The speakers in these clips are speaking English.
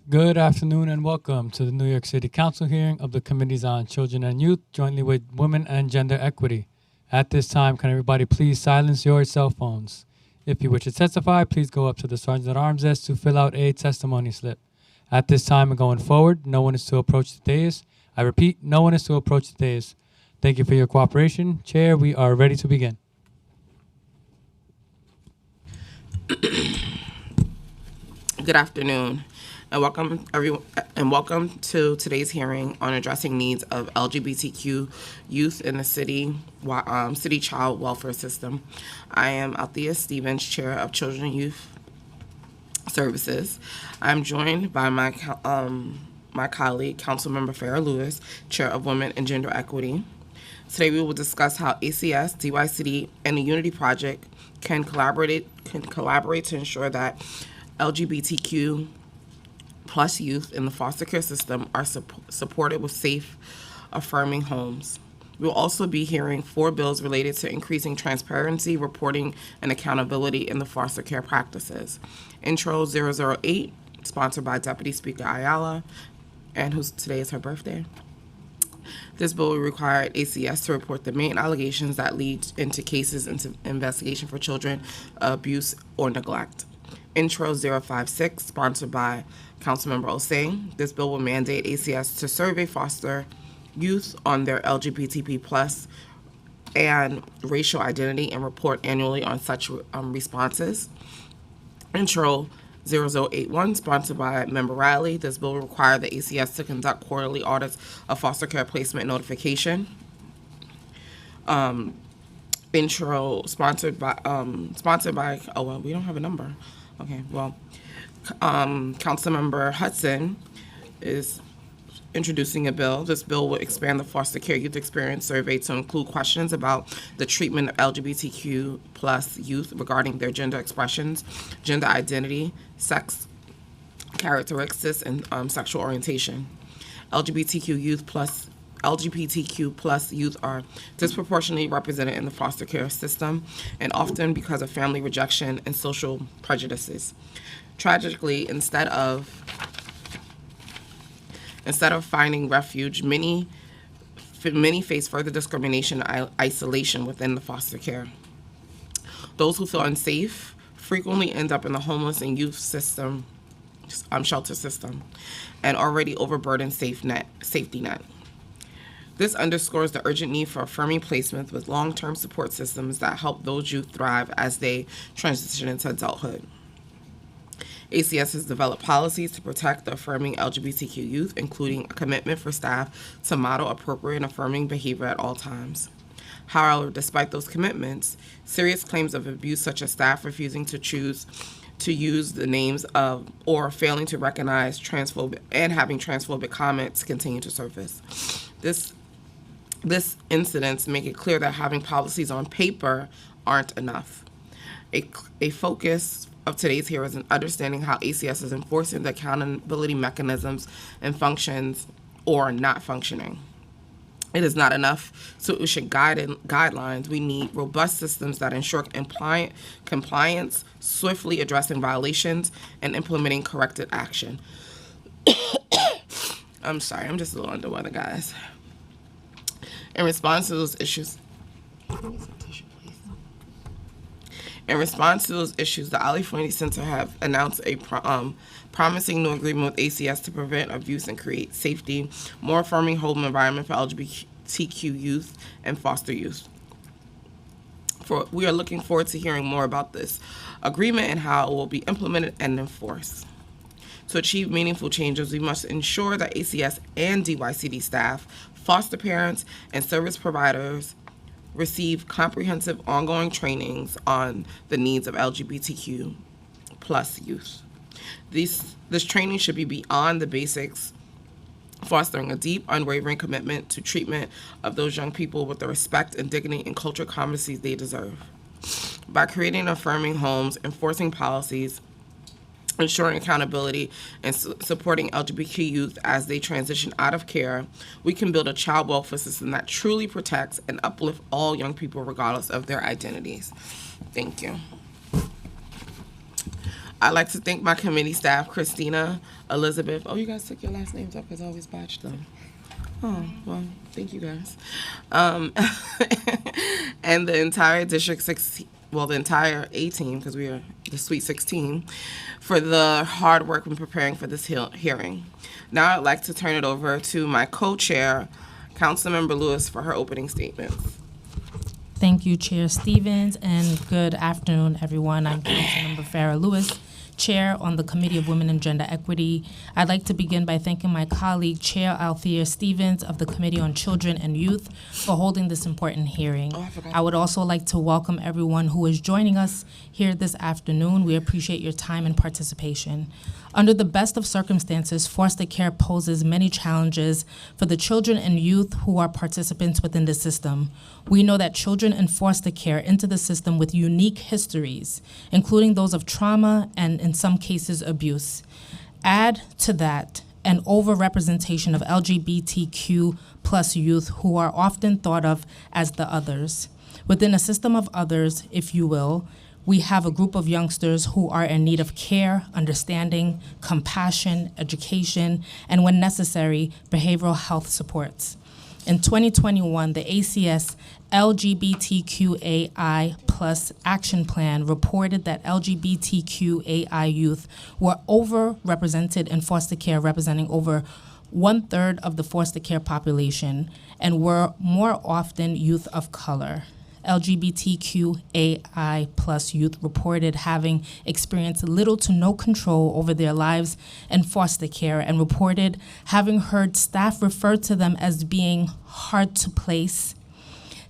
Good afternoon and welcome to the New York City Council hearing of the Committees on Children and Youth, jointly with Women and Gender Equity. At this time, can everybody please silence your cell phones? If you wish to testify, please go up to the Sergeant at Arms desk to fill out a testimony slip. At this time and going forward, no one is to approach the dais. I repeat, no one is to approach the dais. Thank you for your cooperation. Chair, we are ready to begin. Good afternoon, and welcome everyone, and welcome to today's hearing on addressing needs of LGBTQ youth in the city child welfare system. I am Althea Stevens, Chair of Children and Youth Services. I'm joined by my colleague, Councilmember Farrah Lewis, Chair of Women and Gender Equity. Today we will discuss how ACS, DYCD, and the Unity Project can collaborate to ensure that LGBTQ plus youth in the foster care system are supported with safe, affirming homes. We'll also be hearing 4 bills related to increasing transparency, reporting, and accountability in the foster care practices. Intro 008, sponsored by Deputy Speaker Ayala, and today is her birthday. This bill will require ACS to report the main allegations that lead into cases into investigation for children abuse or neglect. Intro 056, sponsored by Councilmember Osei. This bill will mandate ACS to survey foster youth on their LGBTQ plus and racial identity and report annually on such responses. Intro 0081, sponsored by Member Riley. This bill will require the ACS to conduct quarterly audits of foster care placement notification. Intro sponsored by oh well, we don't have a number. Okay, well, Councilmember Hudson is introducing a bill. This bill will expand the foster care youth experience survey to include questions about the treatment of LGBTQ plus youth regarding their gender expressions, gender identity, sex characteristics, and sexual orientation. LGBTQ plus youth are disproportionately represented in the foster care system, and often because of family rejection and social prejudices. Tragically, instead of finding refuge, many face further discrimination and isolation within the foster care. Those who feel unsafe frequently end up in the homeless and youth system, shelter system, an already overburdened safety net. This underscores the urgent need for affirming placements with long-term support systems that help those youth thrive as they transition into adulthood. ACS has developed policies to protect the affirming LGBTQ youth, including a commitment for staff to model appropriate and affirming behavior at all times. However, despite those commitments, serious claims of abuse, such as staff refusing to choose to use the names of or failing to recognize transphobic and having transphobic comments, continue to surface. This incidents make it clear that having policies on paper aren't enough. A focus of today's hearing is in understanding how ACS is enforcing the accountability mechanisms and functions or not functioning. It is not enough to issue guidelines. We need robust systems that ensure compliance, swiftly addressing violations, and implementing corrective action. I'm sorry, I'm just a little under the weather, guys. In response to those issues, the Ali Fuente Center have announced a promising new agreement with ACS to prevent abuse and create safety, more affirming home environment for LGBTQ youth and foster youth. We are looking forward to hearing more about this agreement and how it will be implemented and enforced. To achieve meaningful changes, we must ensure that ACS and DYCD staff, foster parents, and service providers receive comprehensive ongoing trainings on the needs of LGBTQ plus youth. This training should be beyond the basics, fostering a deep, unwavering commitment to treatment of those young people with the respect and dignity and cultural competencies they deserve. By creating affirming homes, enforcing policies, ensuring accountability, and supporting LGBTQ youth as they transition out of care, we can build a child welfare system that truly protects and uplifts all young people regardless of their identities. Thank you. I'd like to thank my committee staff, Christina, Elizabeth. Oh, you guys took your last names up because I always botched them. Oh, well, thank you guys. And the entire District 16, well, the entire A team, because we are the Sweet 16, for the hard work in preparing for this hearing. Now I'd like to turn it over to my co-chair, Councilmember Lewis, for her opening statements. Thank you, Chair Stevens, and good afternoon, everyone. I'm Councilmember Farrah Lewis, Chair on the Committee of Women and Gender Equity. I'd like to begin by thanking my colleague, Chair Althea Stevens of the Committee on Children and Youth for holding this important hearing. I would also like to welcome everyone who is joining us here this afternoon. We appreciate your time and participation. Under the best of circumstances, foster care poses many challenges for the children and youth who are participants within the system. We know that children in foster care enter the system with unique histories, including those of trauma and, in some cases, abuse. Add to that an overrepresentation of LGBTQ plus youth who are often thought of as the others. Within a system of others, if you will, we have a group of youngsters who are in need of care, understanding, compassion, education, and when necessary, behavioral health supports. In 2021, the ACS LGBTQAI Plus Action Plan reported that LGBTQAI youth were overrepresented in foster care, representing over 1/3 of the foster care population, and were more often youth of color. LGBTQAI plus youth reported having experienced little to no control over their lives in foster care, and reported having heard staff refer to them as being hard to place.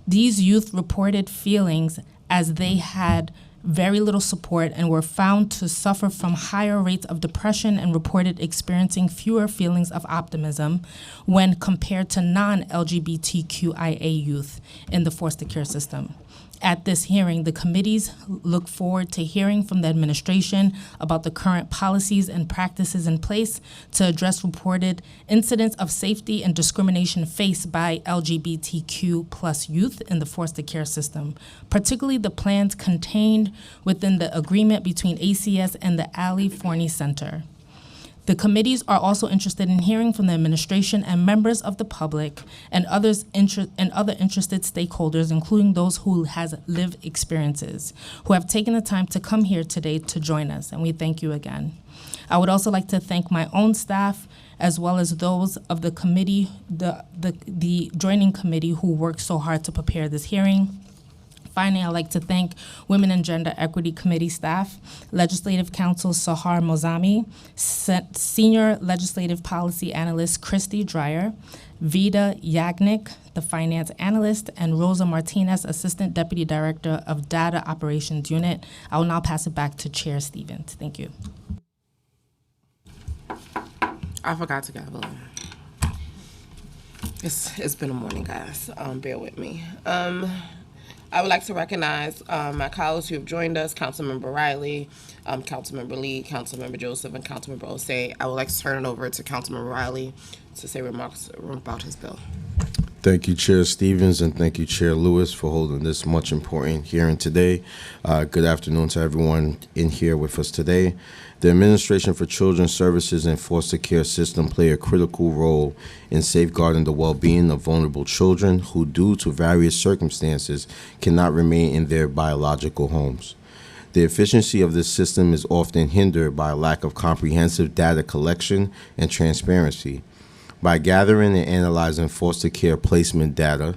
These youth reported feelings as they had very little support and were found to suffer from higher rates of depression and reported experiencing fewer feelings of optimism when compared to non-LGBTQIA youth in the foster care system. At this hearing, the committees look forward to hearing from the administration about the current policies and practices in place to address reported incidents of safety and discrimination faced by LGBTQ plus youth in the foster care system, particularly the plans contained within the agreement between ACS and the Ali Forney Center. The committees are also interested in hearing from the administration and members of the public and other interested stakeholders, including those who has lived experiences, who have taken the time to come here today to join us, and we thank you again. I would also like to thank my own staff as well as those of the committee, the joining committee who worked so hard to prepare this hearing. Finally, I'd like to thank Women and Gender Equity Committee staff, Legislative Counsel Sahar Mozami, Senior Legislative Policy Analyst Christy Dreyer, Vida Yagnik, the Finance Analyst, and Rosa Martinez, Assistant Deputy Director of Data Operations Unit. I will now pass it back to Chair Stevens. Thank you. I forgot to gavel. It's been a morning, guys. Bear with me. I would like to recognize my colleagues who have joined us, Councilmember Riley, Councilmember Lee, Councilmember Joseph, and Councilmember Osei. I would like to turn it over to Councilmember Riley to say remarks about his bill. Thank you, Chair Stevens, and thank you, Chair Lewis, for holding this much important hearing today. Good afternoon to everyone in here with us today. The Administration for Children's Services and Foster Care System play a critical role in safeguarding the well-being of vulnerable children who, due to various circumstances, cannot remain in their biological homes. The efficiency of this system is often hindered by a lack of comprehensive data collection and transparency. By gathering and analyzing foster care placement data,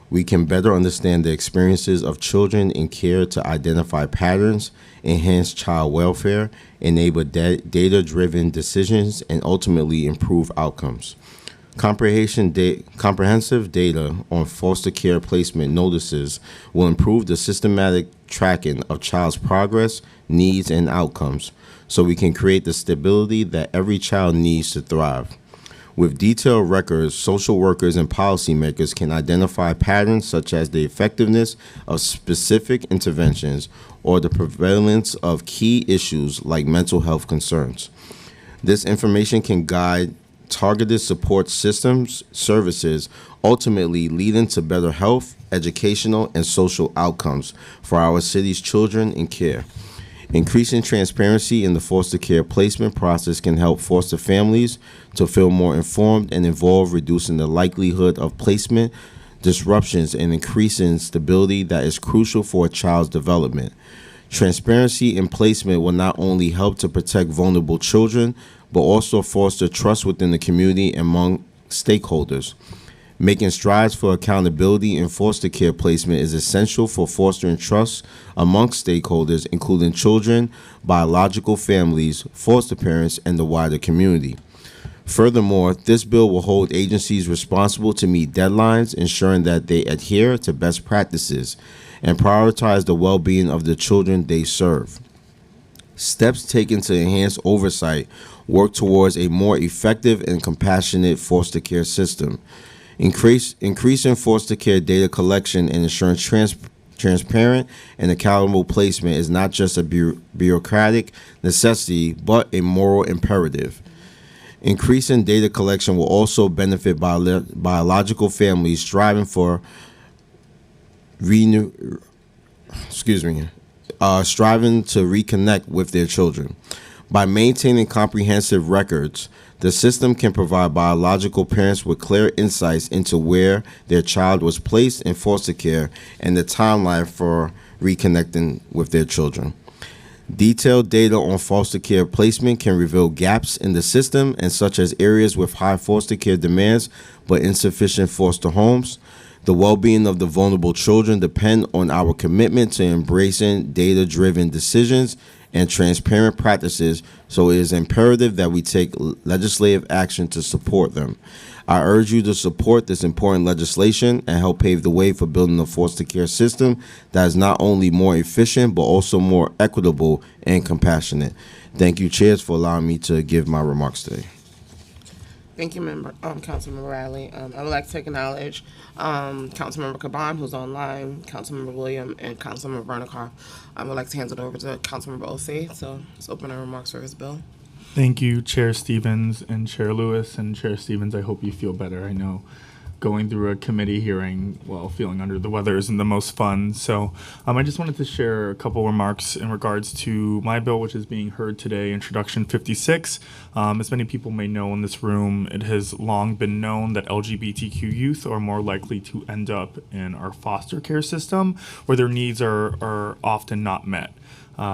we can better understand the experiences of children in care to identify patterns, enhance child welfare, enable data-driven decisions, and ultimately improve outcomes. Comprehensive data on foster care placement notices will improve the systematic tracking of child's progress, needs, and outcomes, so we can create the stability that every child needs to thrive. With detailed records, social workers and policymakers can identify patterns such as the effectiveness of specific interventions or the prevalence of key issues like mental health concerns. This information can guide targeted support systems, services, ultimately leading to better health, educational, and social outcomes for our city's children in care. Increasing transparency in the foster care placement process can help foster families to feel more informed and involved, reducing the likelihood of placement disruptions and increasing stability that is crucial for a child's development. Transparency in placement will not only help to protect vulnerable children, but also foster trust within the community and among stakeholders. Making strides for accountability in foster care placement is essential for fostering trust amongst stakeholders, including children, biological families, foster parents, and the wider community. Furthermore, this bill will hold agencies responsible to meet deadlines, ensuring that they adhere to best practices and prioritize the well-being of the children they serve. Steps taken to enhance oversight work towards a more effective and compassionate foster care system. Increasing foster care data collection and ensuring transparent and accountable placement is not just a bureaucratic necessity, but a moral imperative. Increasing data collection will also benefit biological families striving for striving to reconnect with their children. By maintaining comprehensive records, the system can provide biological parents with clear insights into where their child was placed in foster care and the timeline for reconnecting with their children. Detailed data on foster care placement can reveal gaps in the system, and such as areas with high foster care demands but insufficient foster homes. The well-being of the vulnerable children depend on our commitment to embracing data-driven decisions and transparent practices, so it is imperative that we take legislative action to support them. I urge you to support this important legislation and help pave the way for building a foster care system that is not only more efficient, but also more equitable and compassionate. Thank you, chairs, for allowing me to give my remarks today. Thank you, Councilmember Riley. I would like to acknowledge Councilmember Caban, who's online, Councilmember William, and Councilmember Vernicar. I would like to hand it over to Councilmember Osei, so let's open our remarks for his bill. Thank you, Chair Stevens and Chair Lewis. And Chair Stevens, I hope you feel better. I know going through a committee hearing while feeling under the weather isn't the most fun. So I just wanted to share a couple remarks in regards to my bill, which is being heard today, Introduction 56. As many people may know in this room, it has long been known that LGBTQ youth are more likely to end up in our foster care system, where their needs are often not met.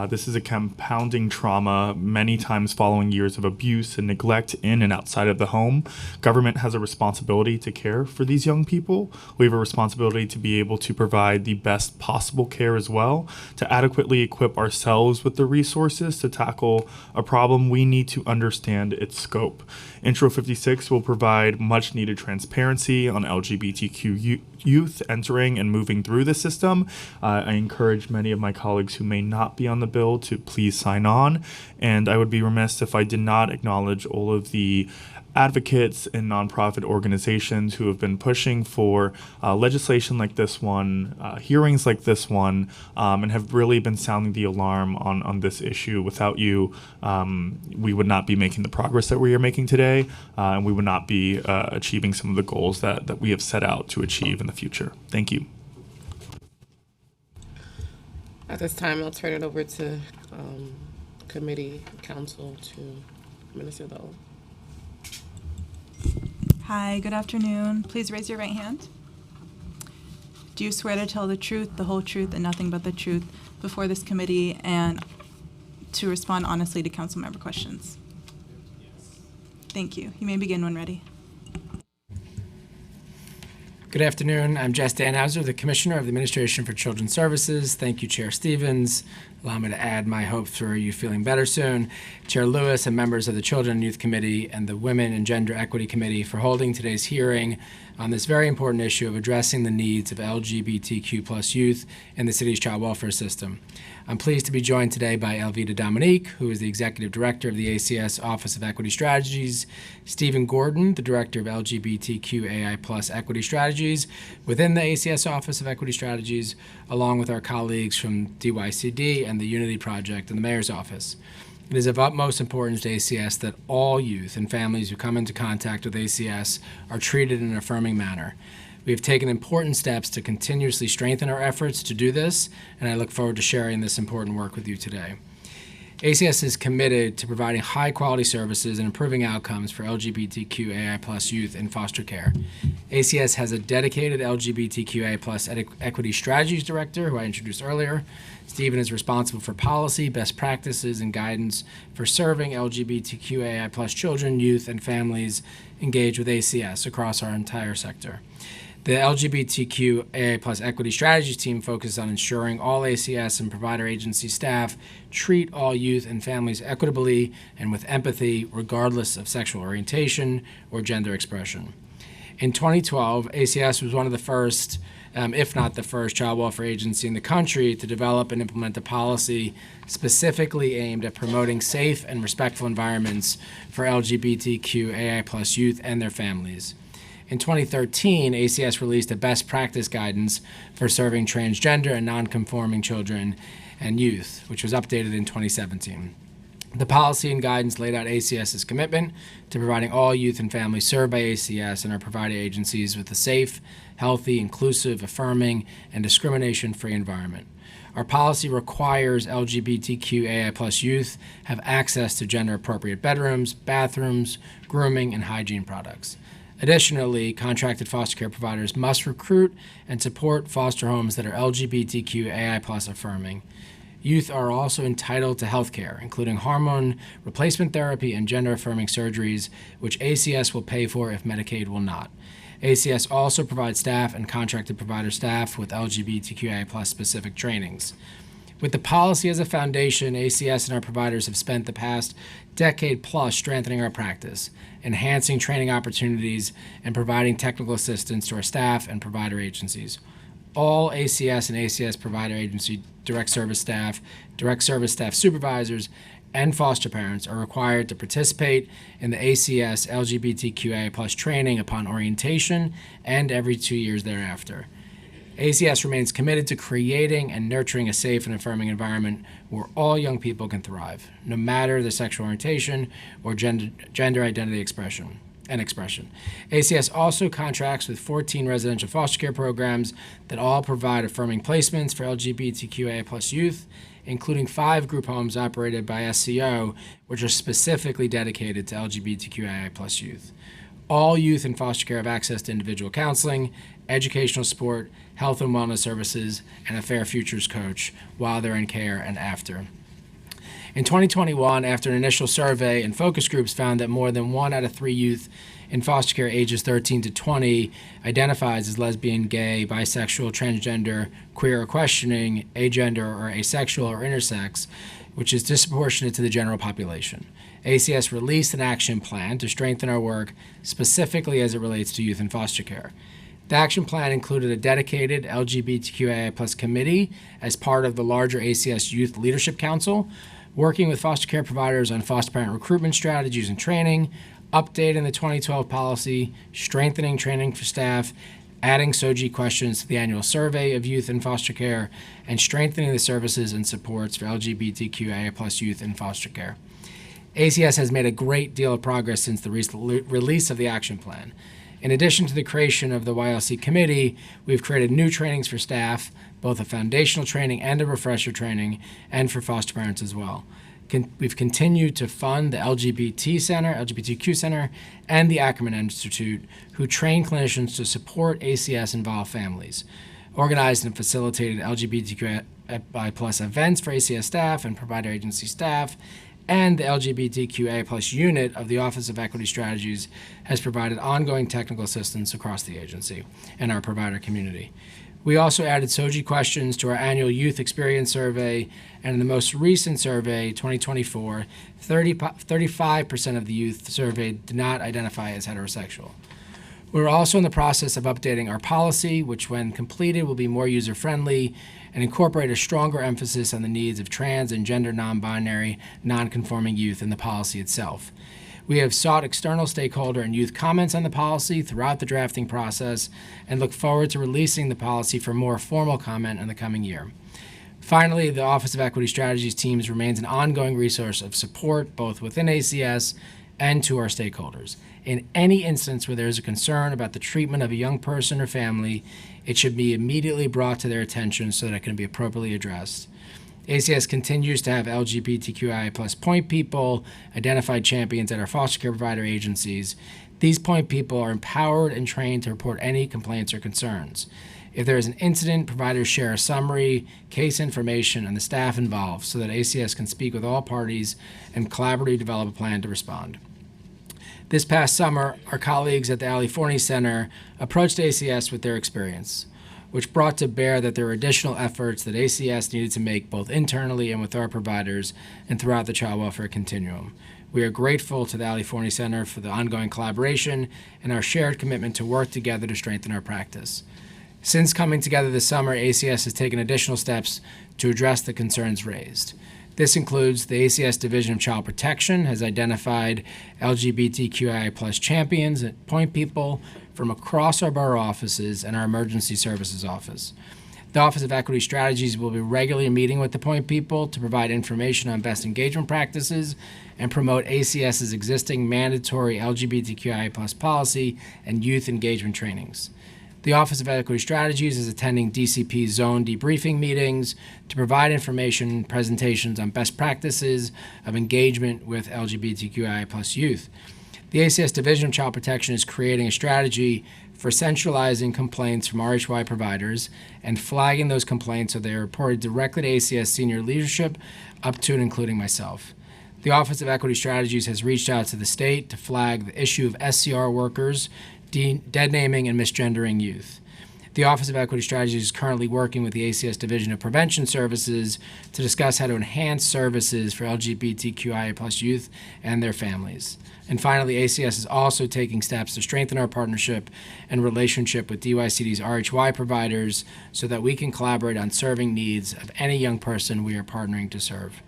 This is a compounding trauma, many times following years of abuse and neglect in and outside of the home. Government has a responsibility to care for these young people. We have a responsibility to be able to provide the best possible care as well. To adequately equip ourselves with the resources to tackle a problem, we need to understand its scope. Intro 56 will provide much needed transparency on LGBTQ youth entering and moving through the system. I encourage many of my colleagues who may not be on the bill to please sign on, and I would be remiss if I did not acknowledge all of the advocates and nonprofit organizations who have been pushing for legislation like this one, hearings like this one, and have really been sounding the alarm on this issue. Without you, we would not be making the progress that we are making today, and we would not be achieving some of the goals that we have set out to achieve in the future. Thank you. At this time, I'll turn it over to committee counsel to administer the oath. Hi, good afternoon. Please raise your right hand. Do you swear to tell the truth, the whole truth, and nothing but the truth before this committee and to respond honestly to council member questions? Yes. Thank you. You may begin when ready. Good afternoon. I'm Jess Danhauser, the Commissioner of the Administration for Children's Services. Thank you, Chair Stevens. Allow me to add my hopes for you feeling better soon. Chair Lewis and members of the Children and Youth Committee and the Women and Gender Equity Committee for holding today's hearing on this very important issue of addressing the needs of LGBTQ+ youth in the city's child welfare system. I'm pleased to be joined today by Elvita Dominique, who is the Executive Director of the ACS Office of Equity Strategies, Stephen Gordon, the Director of LGBTQAI+ Equity Strategies within the ACS Office of Equity Strategies, along with our colleagues from DYCD and the Unity Project and the Mayor's Office. It is of utmost importance to ACS that all youth and families who come into contact with ACS are treated in an affirming manner. We have taken important steps to continuously strengthen our efforts to do this, and I look forward to sharing this important work with you today. ACS is committed to providing high-quality services and improving outcomes for LGBTQAI+ youth in foster care. ACS has a dedicated LGBTQAI+ Equity Strategies Director, who I introduced earlier. Stephen is responsible for policy, best practices, and guidance for serving LGBTQAI+ children, youth, and families engaged with ACS across our entire sector. The LGBTQAI+ Equity Strategies team focuses on ensuring all ACS and provider agency staff treat all youth and families equitably and with empathy, regardless of sexual orientation or gender expression. In 2012, ACS was one of the first, if not the first, child welfare agency in the country to develop and implement a policy specifically aimed at promoting safe and respectful environments for LGBTQAI+ youth and their families. In 2013, ACS released a best practice guidance for serving transgender and nonconforming children and youth, which was updated in 2017. The policy and guidance laid out ACS's commitment to providing all youth and families served by ACS and our provider agencies with a safe, healthy, inclusive, affirming, and discrimination-free environment. Our policy requires LGBTQAI+ youth have access to gender-appropriate bedrooms, bathrooms, grooming, and hygiene products. Additionally, contracted foster care providers must recruit and support foster homes that are LGBTQAI+ affirming. Youth are also entitled to health care, including hormone replacement therapy and gender-affirming surgeries, which ACS will pay for if Medicaid will not. ACS also provides staff and contracted provider staff with LGBTQIA+ specific trainings. With the policy as a foundation, ACS and our providers have spent the past decade plus strengthening our practice, enhancing training opportunities, and providing technical assistance to our staff and provider agencies. All ACS and ACS provider agency direct service staff supervisors, and foster parents are required to participate in the ACS LGBTQIA+ training upon orientation and every 2 years thereafter. ACS remains committed to creating and nurturing a safe and affirming environment where all young people can thrive, no matter their sexual orientation or gender identity expression. ACS also contracts with 14 residential foster care programs that all provide affirming placements for LGBTQIA+ youth, including 5 group homes operated by SCO, which are specifically dedicated to LGBTQIA+ youth. All youth in foster care have access to individual counseling, educational support, health and wellness services, and a Fair Futures coach while they're in care and after. In 2021, after an initial survey and focus groups found that more than 1 out of 3 youth in foster care ages 13 to 20 identifies as lesbian, gay, bisexual, transgender, queer or questioning, agender or asexual or intersex, which is disproportionate to the general population. ACS released an action plan to strengthen our work specifically as it relates to youth in foster care. The action plan included a dedicated LGBTQIA+ committee as part of the larger ACS Youth Leadership Council, working with foster care providers on foster parent recruitment strategies and training, updating the 2012 policy, strengthening training for staff, adding SOGI questions to the annual survey of youth in foster care, and strengthening the services and supports for LGBTQIA+ youth in foster care. ACS has made a great deal of progress since the release of the action plan. In addition to the creation of the YLC committee, we've created new trainings for staff, both a foundational training and a refresher training, and for foster parents as well. We've continued to fund the LGBTQ Center, and the Ackerman Institute, who train clinicians to support ACS-involved families, organized and facilitated LGBTQI+ events for ACS staff and provider agency staff, and the LGBTQA+ unit of the Office of Equity Strategies has provided ongoing technical assistance across the agency and our provider community. We also added SOGI questions to our annual Youth Experience Survey, and in the most recent survey, 2024, 35% of the youth surveyed did not identify as heterosexual. We're also in the process of updating our policy, which when completed will be more user-friendly and incorporate a stronger emphasis on the needs of trans and gender non-binary, non-conforming youth in the policy itself. We have sought external stakeholder and youth comments on the policy throughout the drafting process and look forward to releasing the policy for more formal comment in the coming year. Finally, the Office of Equity Strategies teams remains an ongoing resource of support both within ACS and to our stakeholders. In any instance where there is a concern about the treatment of a young person or family, it should be immediately brought to their attention so that it can be appropriately addressed. ACS continues to have LGBTQI plus point people, identified champions at our foster care provider agencies. These point people are empowered and trained to report any complaints or concerns. If there is an incident, providers share a summary, case information, and the staff involved so that ACS can speak with all parties and collaboratively develop a plan to respond. This past summer, our colleagues at the Ali Forney Center approached ACS with their experience, which brought to bear that there were additional efforts that ACS needed to make both internally and with our providers and throughout the child welfare continuum. We are grateful to the Ali Forney Center for the ongoing collaboration and our shared commitment to work together to strengthen our practice. Since coming together this summer, ACS has taken additional steps to address the concerns raised. This includes the ACS Division of Child Protection has identified LGBTQI plus champions and point people from across our borough offices and our Emergency Services Office. The Office of Equity Strategies will be regularly meeting with the point people to provide information on best engagement practices and promote ACS's existing mandatory LGBTQI plus policy and youth engagement trainings. The Office of Equity Strategies is attending DCP zone debriefing meetings to provide information and presentations on best practices of engagement with LGBTQI plus youth. The ACS Division of Child Protection is creating a strategy for centralizing complaints from RHY providers and flagging those complaints so they are reported directly to ACS senior leadership, up to and including myself. The Office of Equity Strategies has reached out to the state to flag the issue of SCR workers dead naming and misgendering youth. The Office of Equity Strategies is currently working with the ACS Division of Prevention Services to discuss how to enhance services for LGBTQIA plus youth and their families. And finally, ACS is also taking steps to strengthen our partnership and relationship with DYCD's RHY providers so that we can collaborate on serving needs of any young person we are partnering to serve.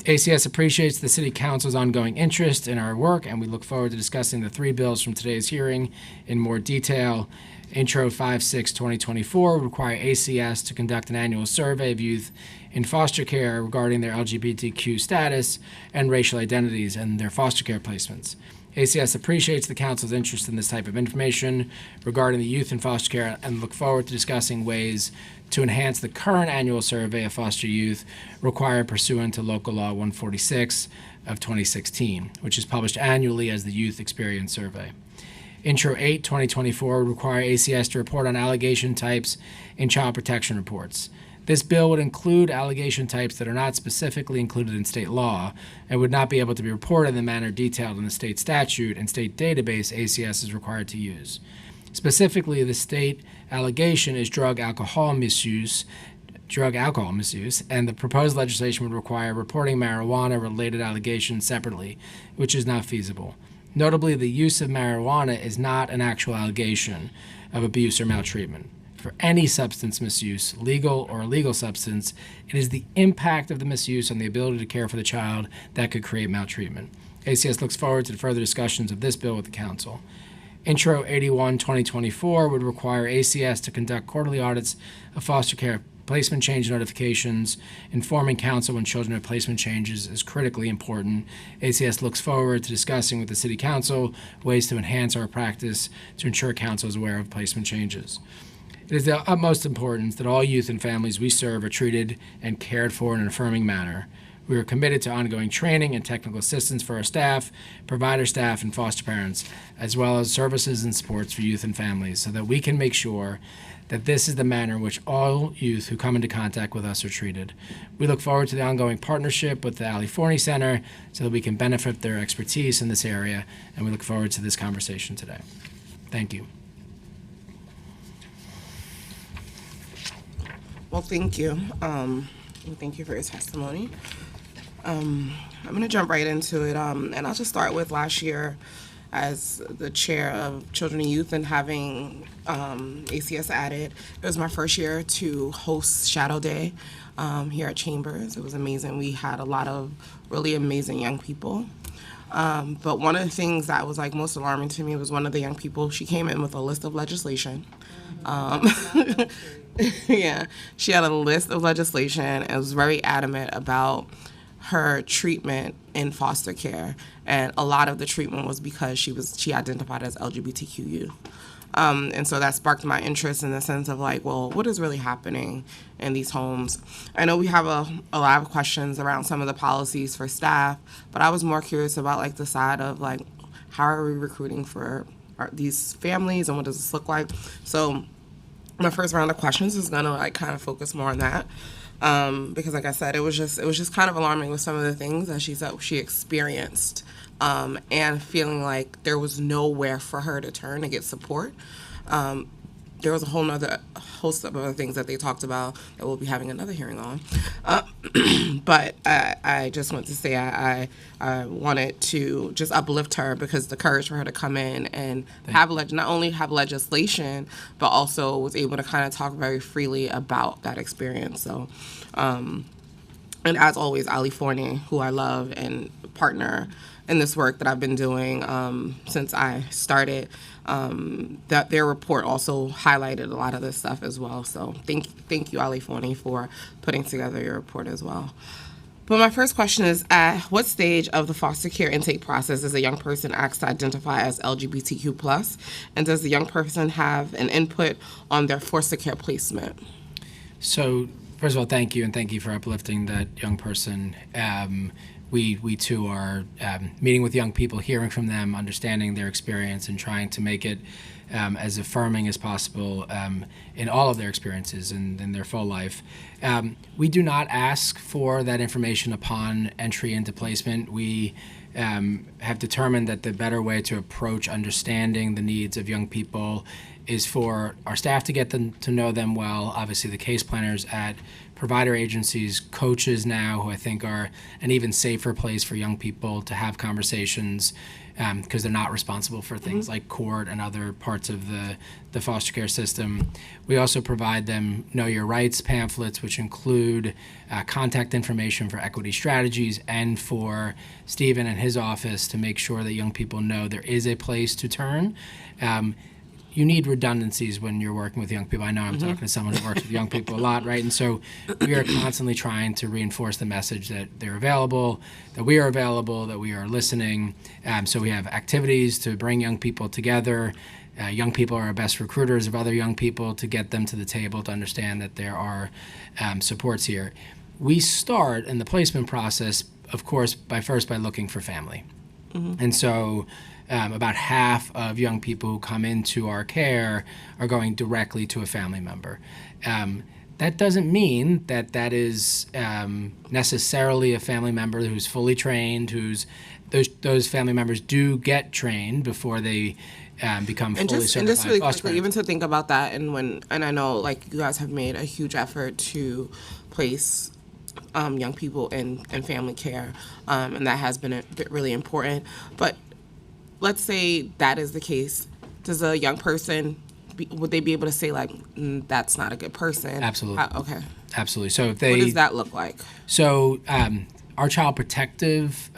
ACS appreciates the City Council's ongoing interest in our work, and we look forward to discussing the 3 bills from today's hearing in more detail. Intro 5/6/2024 would require ACS to conduct an annual survey of youth in foster care regarding their LGBTQ status and racial identities and their foster care placements. ACS appreciates the Council's interest in this type of information regarding the youth in foster care and look forward to discussing ways to enhance the current annual survey of foster youth required pursuant to Local Law 146 of 2016, which is published annually as the Youth Experience Survey. Intro 8/2024 would require ACS to report on allegation types in child protection reports. This bill would include allegation types that are not specifically included in state law and would not be able to be reported in the manner detailed in the state statute and state database ACS is required to use. Specifically, the state allegation is drug alcohol misuse, and the proposed legislation would require reporting marijuana-related allegations separately, which is not feasible. Notably, the use of marijuana is not an actual allegation of abuse or maltreatment. For any substance misuse, legal or illegal substance, it is the impact of the misuse on the ability to care for the child that could create maltreatment. ACS looks forward to further discussions of this bill with the Council. Intro 81/2024 would require ACS to conduct quarterly audits of foster care placement change notifications. Informing Council when children have placement changes is critically important. ACS looks forward to discussing with the City Council ways to enhance our practice to ensure Council is aware of placement changes. It is of utmost importance that all youth and families we serve are treated and cared for in an affirming manner. We are committed to ongoing training and technical assistance for our staff, provider staff, and foster parents, as well as services and supports for youth and families so that we can make sure that this is the manner in which all youth who come into contact with us are treated. We look forward to the ongoing partnership with the Ali Forney Center so that we can benefit their expertise in this area, and we look forward to this conversation today. Thank you. Well, thank you. Thank you for your testimony. I'm going to jump right into it, and I'll just start with last year as the chair of Children and Youth and having ACS added. It was my first year to host Shadow Day here at Chambers. It was amazing. We had a lot of really amazing young people. But one of the things that was like most alarming to me was one of the young people, she came in with a list of legislation. Yeah, she had a list of legislation and was very adamant about her treatment in foster care, and a lot of the treatment was because she identified as LGBTQ youth. And so that sparked my interest in the sense of like, well, what is really happening in these homes? I know we have a lot of questions around some of the policies for staff, but I was more curious about like the side of like, how are we recruiting for these families and what does this look like? So my first round of questions is gonna like kind of focus more on that. Because like I said, it was just kind of alarming with some of the things that she said she experienced, and feeling like there was nowhere for her to turn to get support. There was a whole nother host of other things that they talked about that we'll be having another hearing on. But I just want to say I wanted to just uplift her, because the courage for her to come in and have not only have legislation, but also was able to kind of talk very freely about that experience. So, and as always, Ali Forney, who I love and partner in this work that I've been doing since I started, that their report also highlighted a lot of this stuff as well. So thank you, Ali Forney, for putting together your report as well. But my first question is, at what stage of the foster care intake process is a young person asked to identify as LGBTQ+, and does the young person have an input on their foster care placement? So, first of all, thank you, and thank you for uplifting that young person. We too are meeting with young people, hearing from them, understanding their experience, and trying to make it as affirming as possible in all of their experiences and in their full life. We do not ask for that information upon entry into placement. We have determined that the better way to approach understanding the needs of young people is for our staff to get them to know them well. Obviously, the case planners at provider agencies, coaches now, who I think are an even safer place for young people to have conversations, because they're not responsible for things like court and other parts of the foster care system. We also provide them Know Your Rights pamphlets, which include contact information for equity strategies and for Stephen and his office to make sure that young people know there is a place to turn. You need redundancies when you're working with young people. I know I'm talking to someone who works with young people a lot, right? And so we are constantly trying to reinforce the message that they're available, that we are available, that we are listening. So we have activities to bring young people together. Young people are our best recruiters of other young people, to get them to the table, to understand that there are supports here. We start in the placement process, of course, by looking for family. And so about half of young people who come into our care are going directly to a family member. That doesn't mean that that is necessarily a family member who's fully trained, those family members do get trained before they become fully certified. And just really foster quickly, parents. even to think about that, and I know like you guys have made a huge effort to place young people in family care, and that has been really important. But let's say that is the case. Does a young person, would they be able to say like, that's not a good person? Absolutely. Okay. Absolutely. So if they, What does that look like? So our child protective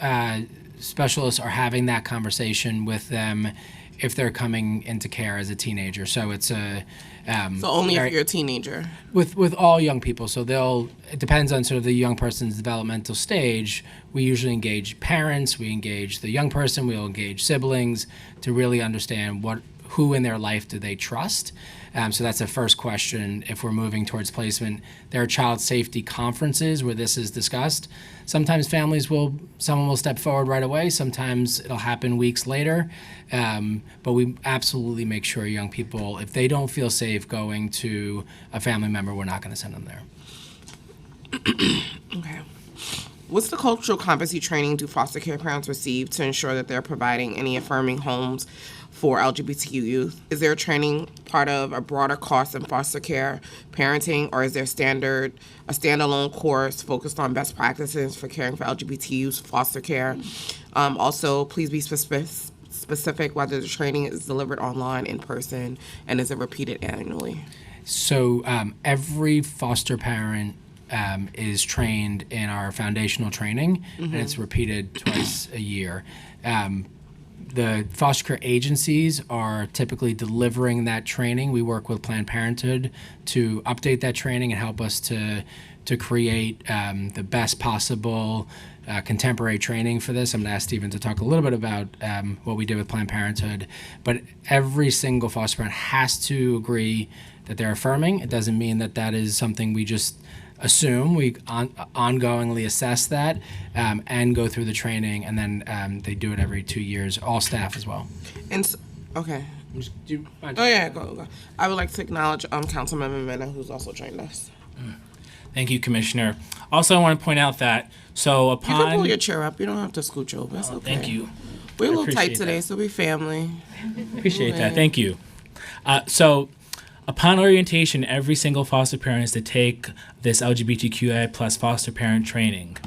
specialists are having that conversation with them if they're coming into care as a teenager. So it's a So only if you're a teenager. with all young people. So it depends on sort of the young person's developmental stage. We usually engage parents, we engage the young person, we'll engage siblings to really understand who in their life do they trust. So that's the first question. If we're moving towards placement, there are child safety conferences where this is discussed. Sometimes someone will step forward right away. Sometimes it'll happen weeks later. But we absolutely make sure young people, if they don't feel safe going to a family member, we're not going to send them there. Okay. What's the cultural competency training do foster care parents receive to ensure that they're providing any affirming homes for LGBTQ youth? Is there training part of a broader course in foster care parenting, or is there a standalone course focused on best practices for caring for LGBT youth foster care? Also, please be specific whether the training is delivered online, in person, and is it repeated annually? So every foster parent is trained in our foundational training, and it's repeated twice a year. The foster care agencies are typically delivering that training. We work with Planned Parenthood to update that training and help us to create the best possible contemporary training for this. I'm going to ask Stephen to talk a little bit about what we did with Planned Parenthood. But every single foster parent has to agree that they're affirming. It doesn't mean that that is something we just assume. We ongoingly assess that and go through the training, and then they do it every 2 years, all staff as well. And okay. Oh yeah, go. I would like to acknowledge Councilmember Mena, who's also trained us. Thank you, Commissioner. Also, I want to point out that, so You can upon... pull your chair up. You don't have to scooch over. It's okay. Thank you. We're a little tight appreciate today, that. so we family. Appreciate that. Thank you. So, upon orientation, every single foster parent is to take this LGBTQI plus foster parent training.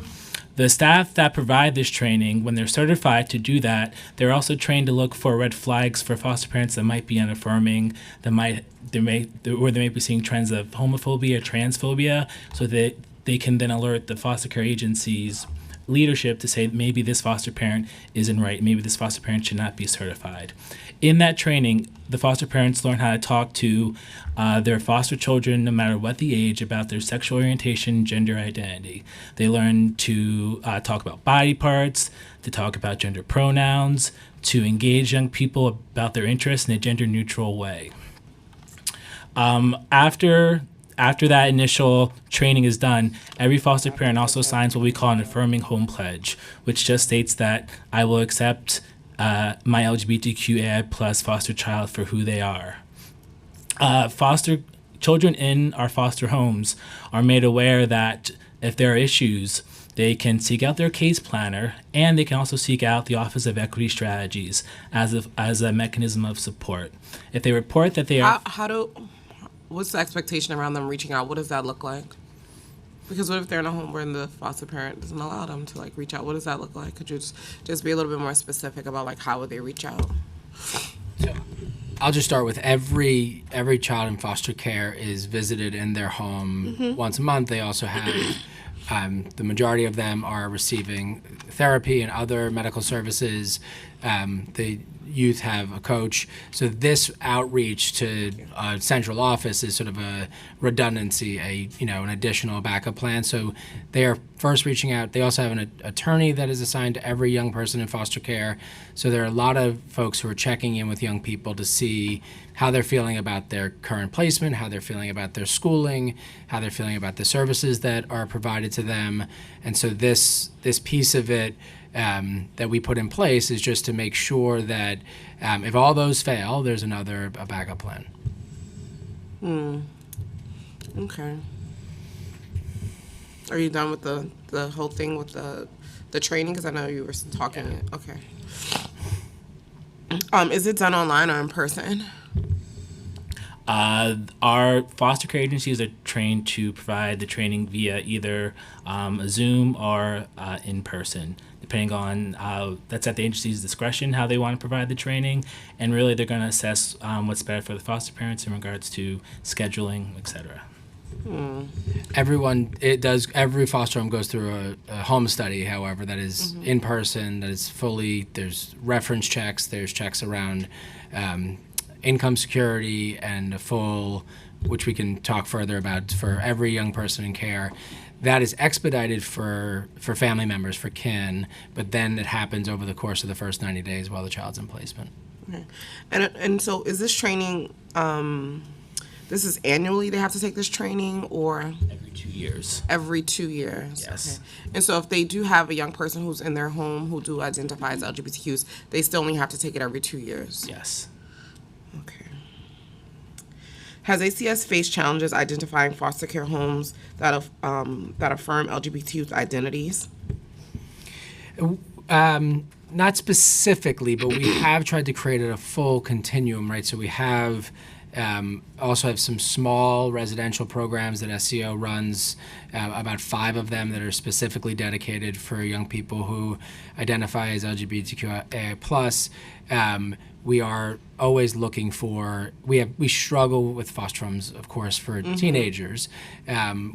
The staff that provide this training, when they're certified to do that, they're also trained to look for red flags for foster parents that might be unaffirming, they may be seeing trends of homophobia, transphobia, so that they can then alert the foster care agencies leadership to say maybe this foster parent isn't right, maybe this foster parent should not be certified. In that training, the foster parents learn how to talk to their foster children, no matter what the age, about their sexual orientation, gender identity. They learn to talk about body parts, to talk about gender pronouns, to engage young people about their interests in a gender-neutral way. After that initial training is done, every foster parent also signs what we call an affirming home pledge, which just states that I will accept my LGBTQAI plus foster child for who they are. Foster children in our foster homes are made aware that if there are issues, they can seek out their case planner, and they can also seek out the Office of Equity Strategies as a mechanism of support. If they report that they are... What's the expectation around them reaching out? What does that look like? Because what if they're in a home where the foster parent doesn't allow them to reach out? What does that look like? Could you just be a little bit more specific about how would they reach out? So I'll just start with every child in foster care is visited in their home once a month. They also have the majority of them are receiving therapy and other medical services. The youth have a coach. So this outreach to central office is sort of a redundancy, an additional backup plan. So they are first reaching out. They also have an attorney that is assigned to every young person in foster care. So there are a lot of folks who are checking in with young people to see how they're feeling about their current placement, how they're feeling about their schooling, how they're feeling about the services that are provided to them. And so this piece of it that we put in place is just to make sure that if all those fail, there's a backup plan. Okay. Are you done with the whole thing with the training? Because I know you were talking. Yeah. Okay. Is it done online or in person? Our foster care agencies are trained to provide the training via either a Zoom or in person, depending on that's at the agency's discretion how they want to provide the training, and really they're going to assess what's better for the foster parents in regards to scheduling, etc. Every foster home goes through a home study, however, that is in person, that is there's reference checks, there's checks around income security and a full, which we can talk further about, for every young person in care. That is expedited for family members, for kin, but then it happens over the course of the first 90 days while the child's in placement. Okay. And so is this training, this is annually they have to take this training, or? Every 2 years. Every 2 years? Yes. Okay. And so if they do have a young person who's in their home who do identify as LGBTQs, they still only have to take it every 2 years? Yes. Okay. Has ACS faced challenges identifying foster care homes that affirm LGBT identities? Not specifically, but we have tried to create a full continuum, right? So we have also have some small residential programs that SCO runs, about 5 of them that are specifically dedicated for young people who identify as LGBTQIA+. we are always looking for. We struggle with foster homes, of course, for teenagers.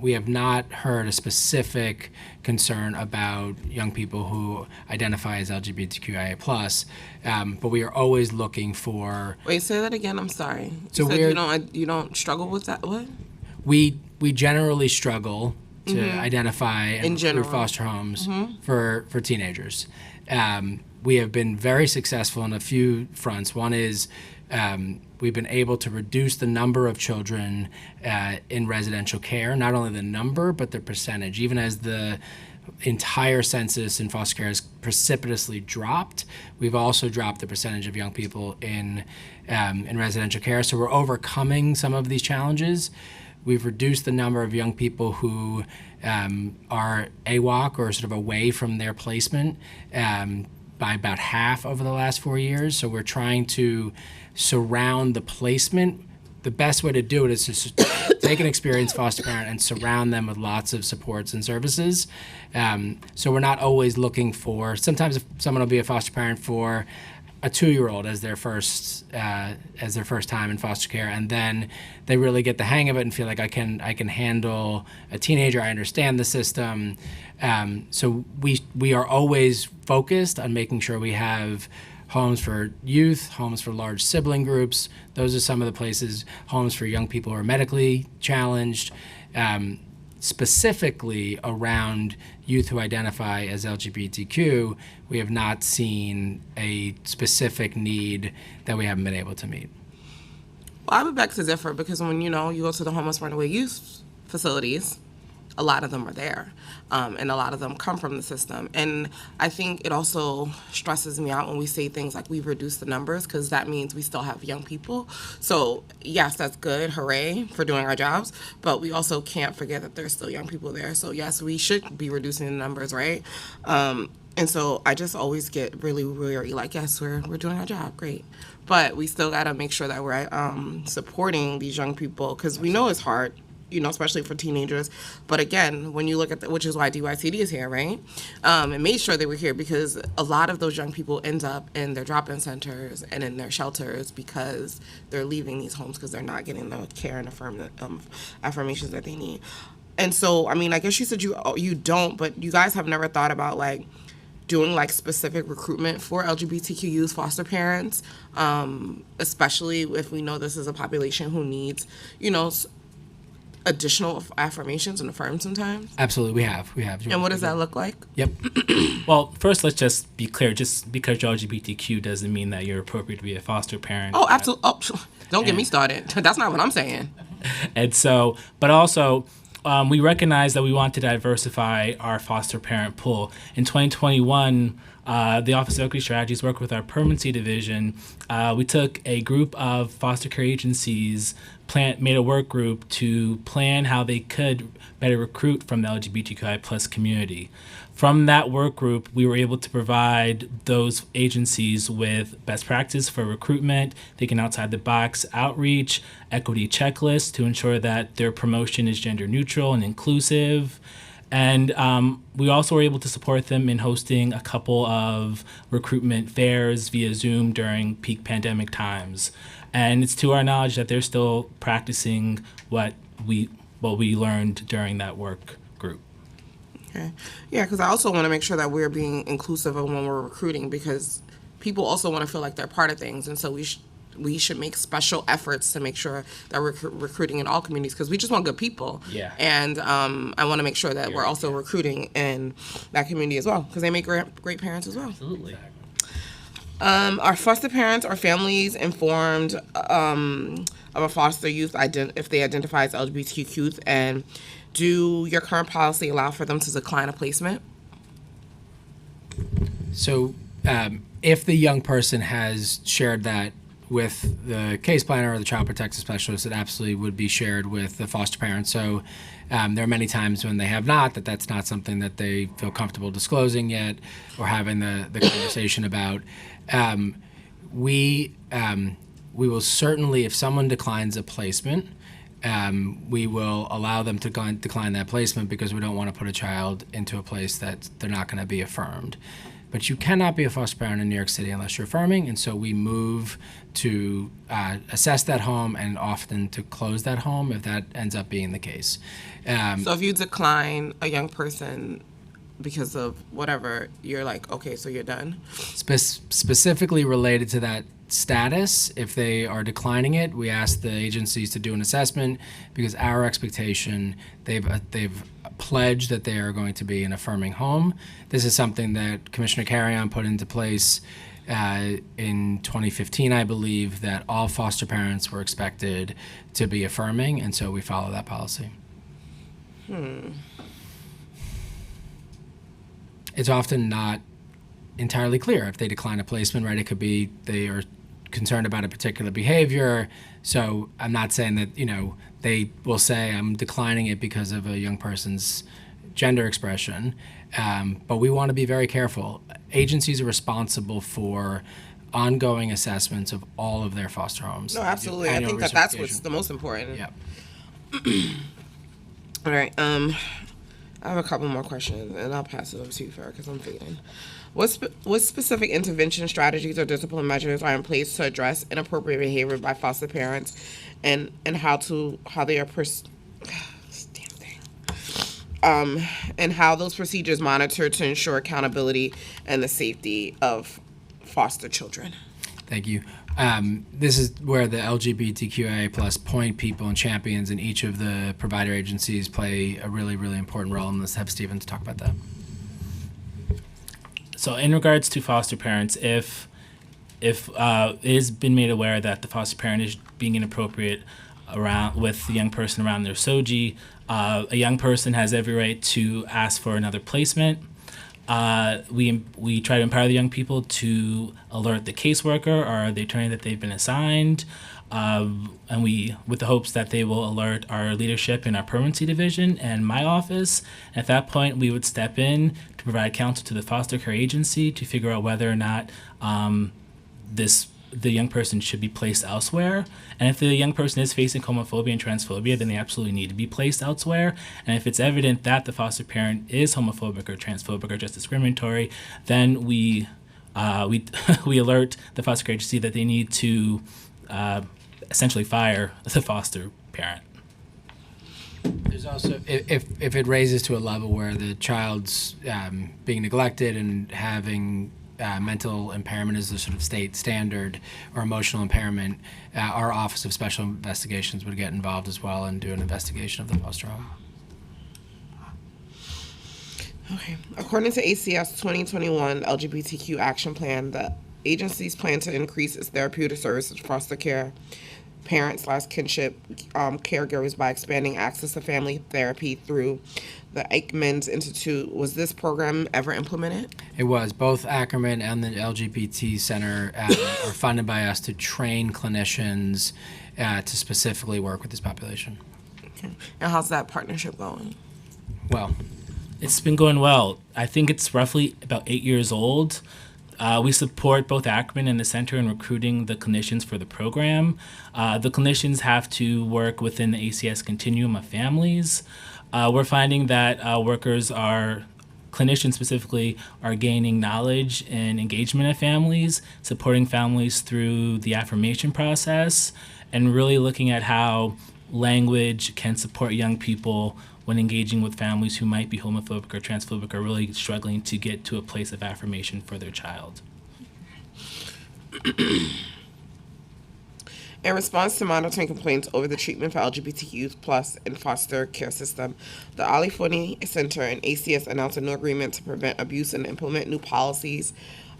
We have not heard a specific concern about young people who identify as LGBTQIA+, but we are always looking for. Wait, say that again. I'm sorry. So you said you don't struggle with that. What? We generally struggle to identify and In recruit general. foster homes for teenagers. We have been very successful on a few fronts. One is we've been able to reduce the number of children in residential care, not only the number, but the percentage. Even as the entire census in foster care has precipitously dropped, we've also dropped the percentage of young people in residential care. So we're overcoming some of these challenges. We've reduced the number of young people who are AWOC or sort of away from their placement by about half over the last 4 years. So we're trying to surround the placement. The best way to do it is to take an experienced foster parent and surround them with lots of supports and services. So we're not always looking for, sometimes if someone will be a foster parent for a 2-year-old as their first time in foster care, and then they really get the hang of it and feel like I can handle a teenager. I understand the system. So we are always focused on making sure we have homes for youth, homes for large sibling groups. Those are some of the places. Homes for young people who are medically challenged. Specifically around youth who identify as LGBTQ, we have not seen a specific need that we haven't been able to meet. Well, I would beg to differ because when you go to the homeless runaway youth facilities, a lot of them are there, and a lot of them come from the system. And I think it also stresses me out when we say things like we've reduced the numbers, because that means we still have young people. So yes, that's good, hooray for doing our jobs, but we also can't forget that there's still young people there. So yes, we should be reducing the numbers, right? And so I just always get really weary, like, yes, we're doing our job, great. But we still gotta make sure that we're supporting these young people, because we know it's hard, especially for teenagers. But again, when you look at which is why DYCD is here, right? And made sure they were here because a lot of those young people end up in their drop-in centers and in their shelters because they're leaving these homes because they're not getting the care and affirmations that they need. And so, I mean, I guess you said you don't, but you guys have never thought about doing specific recruitment for LGBTQ youth foster parents, especially if we know this is a population who needs, additional affirmations and affirms sometimes? Absolutely, we have. And what does that look like? Yep. Well, first, let's just be clear. Just because you're LGBTQ doesn't mean that you're appropriate to be a foster parent. Oh, absolutely. Oh, don't get me started. That's not what I'm saying. And so, but also, we recognize that we want to diversify our foster parent pool. In 2021, the Office of Equity Strategies worked with our permanency division. We took a group of foster care agencies, made a work group to plan how they could better recruit from the LGBTQI+ community. From that work group, we were able to provide those agencies with best practice for recruitment, thinking outside the box outreach, equity checklists to ensure that their promotion is gender neutral and inclusive. And we also were able to support them in hosting a couple of recruitment fairs via Zoom during peak pandemic times. And it's to our knowledge that they're still practicing what we learned during that work group. Okay. Yeah, because I also want to make sure that we're being inclusive of when we're recruiting, because people also want to feel like they're part of things. And so we should make special efforts to make sure that we're recruiting in all communities, because we just want good people. Yeah. And I want to make sure that we're also recruiting in that community as well, because they make great parents as well. Absolutely. Are foster parents or families informed of a foster youth if they identify as LGBTQ youth, and do your current policy allow for them to decline a placement? So if the young person has shared that with the case planner or the child protective specialist, it absolutely would be shared with the foster parent. So there are many times when they have not, that's not something that they feel comfortable disclosing yet or having the conversation about. We will certainly, if someone declines a placement, we will allow them to decline that placement, because we don't want to put a child into a place that they're not going to be affirmed. But you cannot be a foster parent in New York City unless you're affirming, and so we move to assess that home and often to close that home if that ends up being the case. So if you decline a young person because of whatever, you're like, okay, so you're done? Specifically related to that status, if they are declining it, we ask the agencies to do an assessment because our expectation, they've pledged that they are going to be an affirming home. This is something that Commissioner Carrion put into place in 2015, I believe, that all foster parents were expected to be affirming, and so we follow that policy. It's often not entirely clear if they decline a placement, right? It could be they are concerned about a particular behavior. So I'm not saying that, they will say I'm declining it because of a young person's gender expression. But we want to be very careful. Agencies are responsible for ongoing assessments of all of their foster homes. No, absolutely. I think that's what's the most important. Yeah. All right. I have a couple more questions, and I'll pass it over to you, Farrah, because I'm fading. What specific intervention strategies or discipline measures are in place to address inappropriate behavior by foster parents, and how they are and how those procedures monitor to ensure accountability and the safety of foster children? Thank you. This is where the LGBTQIA plus point people and champions in each of the provider agencies play a really, really important role. And let's have Stephen to talk about that. So in regards to foster parents, if it has been made aware that the foster parent is being inappropriate with the young person around their SOGI, a young person has every right to ask for another placement. We try to empower the young people to alert the caseworker or the attorney that they've been assigned, and we, with the hopes that they will alert our leadership in our permanency division and my office. At that point, we would step in to provide counsel to the foster care agency to figure out whether or not the young person should be placed elsewhere. And if the young person is facing homophobia and transphobia, then they absolutely need to be placed elsewhere. And if it's evident that the foster parent is homophobic or transphobic or just discriminatory, then we alert the foster care agency that they need to essentially fire the foster parent. There's also, if it raises to a level where the child's being neglected and having mental impairment is the sort of state standard, or emotional impairment, our Office of Special Investigations would get involved as well and do an investigation of the foster home. Okay. According to ACS 2021 LGBTQ Action Plan, the agency's plan to increase its therapeutic services for foster care parent/kinship caregivers by expanding access to family therapy through the Eichmann's Institute. Was this program ever implemented? It was. Both Ackerman and the LGBT Center are funded by us to train clinicians to specifically work with this population. Okay. And how's that partnership going? Well, it's been going well. I think it's roughly about 8 years old. We support both Ackerman and the center in recruiting the clinicians for the program. The clinicians have to work within the ACS continuum of families. We're finding that clinicians specifically, are gaining knowledge and engagement of families, supporting families through the affirmation process, and really looking at how language can support young people when engaging with families who might be homophobic or transphobic or really struggling to get to a place of affirmation for their child. In response to monitoring complaints over the treatment for LGBTQ youth plus in foster care system, the Ali Forney Center and ACS announced a new agreement to prevent abuse and implement new policies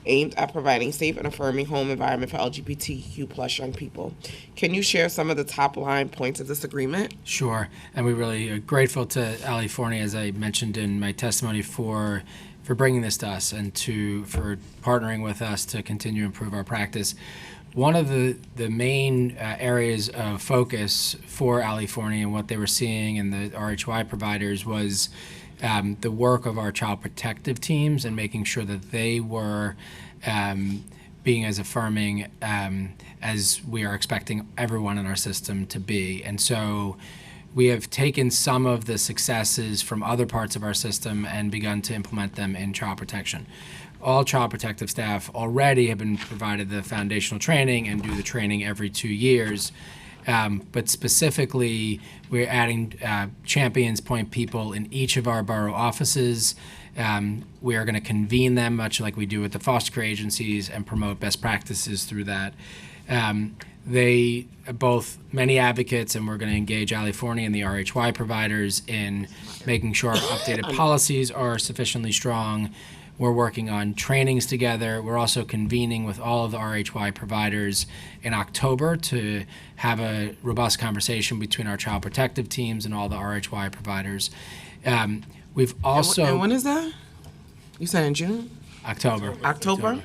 aimed at providing safe and affirming home environment for LGBTQ plus young people. Can you share some of the top line points of this agreement? Sure, and we really are grateful to Ali Forney, as I mentioned in my testimony, for bringing this to us and for partnering with us to continue to improve our practice. One of the main areas of focus for Ali Forney and what they were seeing in the RHY providers was the work of our child protective teams and making sure that they were being as affirming as we are expecting everyone in our system to be. And so we have taken some of the successes from other parts of our system and begun to implement them in child protection. all child protective staff already have been provided the foundational training and do the training every 2 years. But specifically, we're adding champions point people in each of our borough offices. We are going to convene them, much like we do with the foster care agencies, and promote best practices through that. They are both many advocates, and we're going to engage Ali Forney and the RHY providers in making sure our updated policies are sufficiently strong. We're working on trainings together. We're also convening with all of the RHY providers in October to have a robust conversation between our child protective teams and all the RHY providers. We've also... And when is that? You said in June? October. October?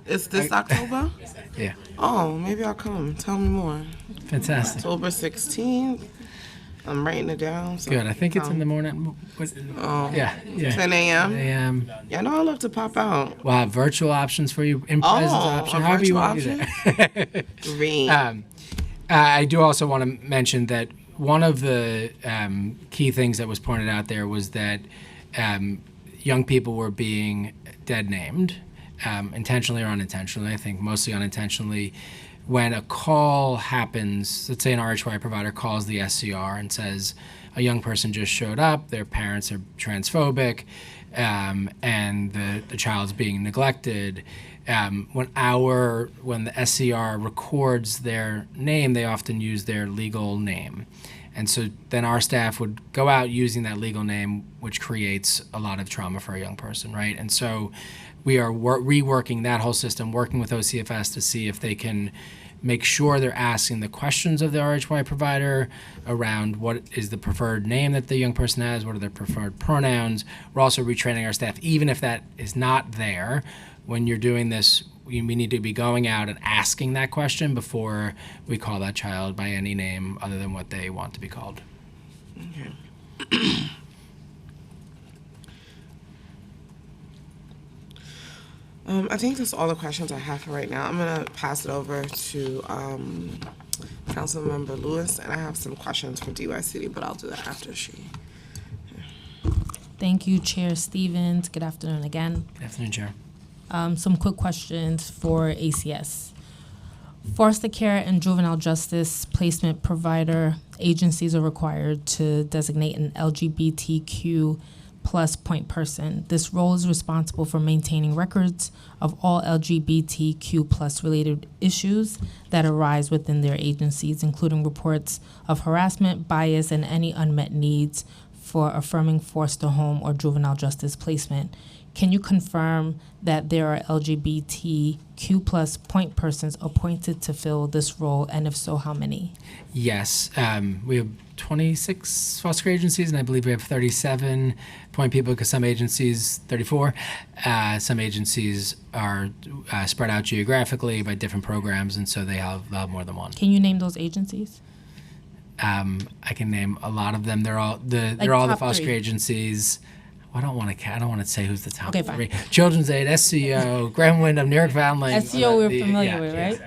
It's this October? Yeah. Oh, maybe I'll come. Tell me more. Fantastic. October 16th. I'm writing it down. So Good. I think it's in the morning. Yeah. 10 a.m.? 10 a.m. Yeah, I know I love to pop out. We'll have virtual options for you, in-presence option, a however you virtual want to do that. Great. I do also want to mention that one of the key things that was pointed out there was that young people were being dead named, intentionally or unintentionally. I think mostly unintentionally. When a call happens, let's say an RHY provider calls the SCR and says a young person just showed up, their parents are transphobic, and the child's being neglected. When the SCR records their name, they often use their legal name. And so then our staff would go out using that legal name, which creates a lot of trauma for a young person, right? And so we are reworking that whole system, working with OCFS to see if they can make sure they're asking the questions of the RHY provider around what is the preferred name that the young person has, what are their preferred pronouns. We're also retraining our staff, even if that is not there. When you're doing this, we need to be going out and asking that question before we call that child by any name other than what they want to be called. Okay. I think that's all the questions I have for right now. I'm going to pass it over to Councilmember Lewis, and I have some questions for DY City, but I'll do that after she. Thank you, Chair Stevens. Good afternoon again. Good afternoon, Chair. Some quick questions for ACS. Foster care and juvenile justice placement provider agencies are required to designate an LGBTQ plus point person. This role is responsible for maintaining records of all LGBTQ plus related issues that arise within their agencies, including reports of harassment, bias, and any unmet needs for affirming foster home or juvenile justice placement. Can you confirm that there are LGBTQ plus point persons appointed to fill this role, and if so, how many? Yes, we have 26 foster care agencies, and I believe we have 37 point people, because some agencies, 34, some agencies are spread out geographically by different programs, and so they have more than one. Can you name those agencies? I can name a lot of them. They're all the top foster care three. agencies. I don't want to say who's the top Okay, fine. three. Children's Aid, SCO, Graham Wyndham, New York Foundling. SEO we're familiar with, right?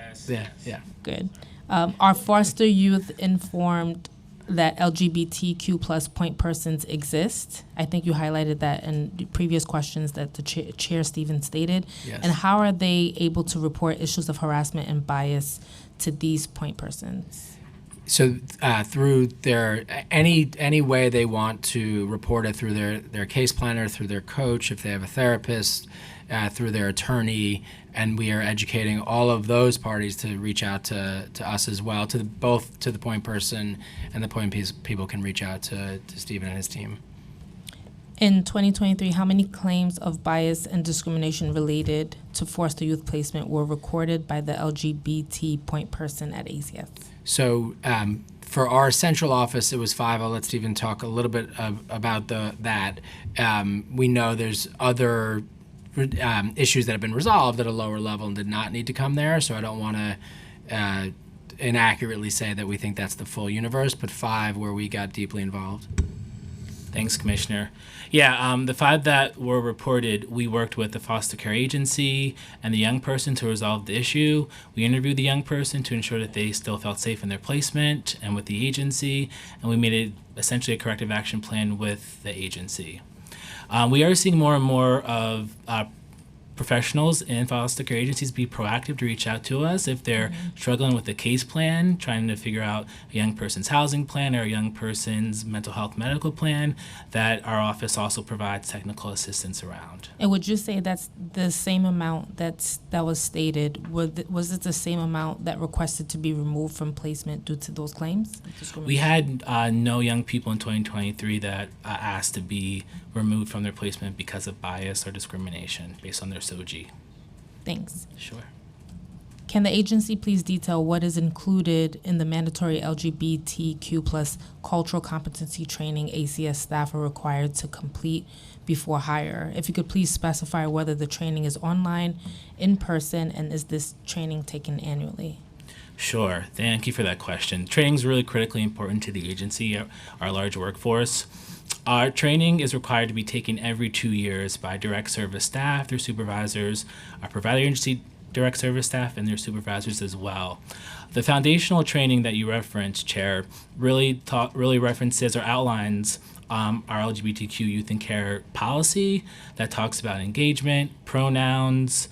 Yeah. Good. Are foster youth informed that LGBTQ plus point persons exist? I think you highlighted that in the previous questions that the Chair Stevens stated. Yes. And how are they able to report issues of harassment and bias to these point persons? So through their any way they want to report it, through their case planner, through their coach, if they have a therapist, through their attorney, and we are educating all of those parties to reach out to us as well, both to the point person, and the point people can reach out to Stephen and his team. In 2023, how many claims of bias and discrimination related to foster youth placement were recorded by the LGBT point person at ACS? So for our central office, it was 5. I'll let Stephen talk a little bit about that. We know there's other issues that have been resolved at a lower level and did not need to come there, so I don't want to inaccurately say that we think that's the full universe, but 5 where we got deeply involved. Thanks, Commissioner. Yeah, the 5 that were reported, we worked with the foster care agency and the young person to resolve the issue. We interviewed the young person to ensure that they still felt safe in their placement and with the agency, and we made it essentially a corrective action plan with the agency. We are seeing more and more of professionals in foster care agencies be proactive to reach out to us if they're struggling with a case plan, trying to figure out a young person's housing plan or a young person's mental health medical plan, that our office also provides technical assistance around. And would you say that's the same amount that was stated? Was it the same amount that requested to be removed from placement due to those claims? We had no young people in 2023 that asked to be removed from their placement because of bias or discrimination based on their SOGI. Thanks. Sure. Can the agency please detail what is included in the mandatory LGBTQ plus cultural competency training ACS staff are required to complete before hire? If you could please specify whether the training is online, in person, and is this training taken annually? Sure. Thank you for that question. Training is really critically important to the agency, our large workforce. Our training is required to be taken every 2 years by direct service staff, their supervisors, our provider agency direct service staff, and their supervisors as well. The foundational training that you referenced, Chair, really references or outlines our LGBTQ youth and care policy that talks about engagement, pronouns,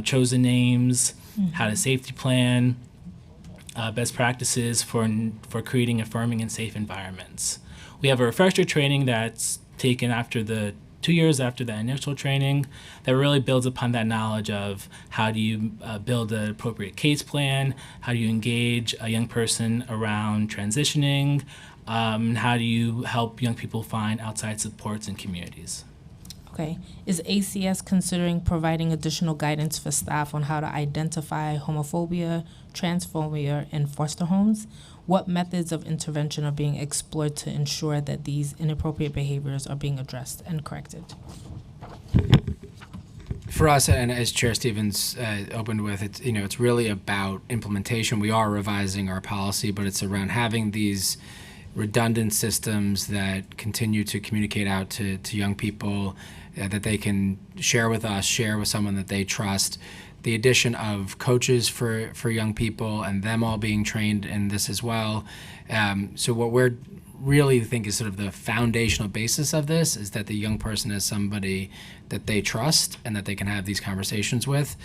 chosen names, how to safety plan, best practices for creating affirming and safe environments. We have a refresher training that's taken after the 2 years after the initial training that really builds upon that knowledge of how do you build an appropriate case plan, how do you engage a young person around transitioning, how do you help young people find outside supports and communities. Okay. Is ACS considering providing additional guidance for staff on how to identify homophobia, transphobia in foster homes? What methods of intervention are being explored to ensure that these inappropriate behaviors are being addressed and corrected? For us, and as Chair Stevens opened with, it's really about implementation. We are revising our policy, but it's around having these redundant systems that continue to communicate out to young people that they can share with us, share with someone that they trust. The addition of coaches for young people and them all being trained in this as well. So what we're really think is sort of the foundational basis of this is that the young person is somebody that they trust and that they can have these conversations with.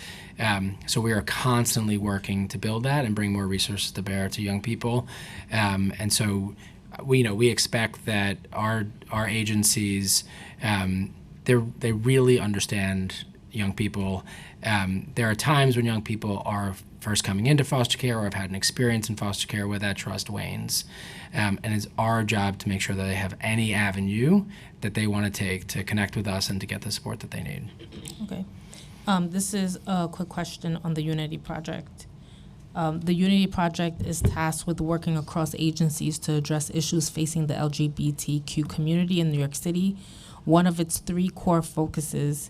So we are constantly working to build that and bring more resources to bear to young people. And so we expect that our agencies, they really understand young people. There are times when young people are first coming into foster care or have had an experience in foster care where that trust wanes. And it's our job to make sure that they have any avenue that they want to take to connect with us and to get the support that they need. Okay. This is a quick question on the Unity Project. The Unity Project is tasked with working across agencies to address issues facing the LGBTQ community in New York City. One of its 3 core focus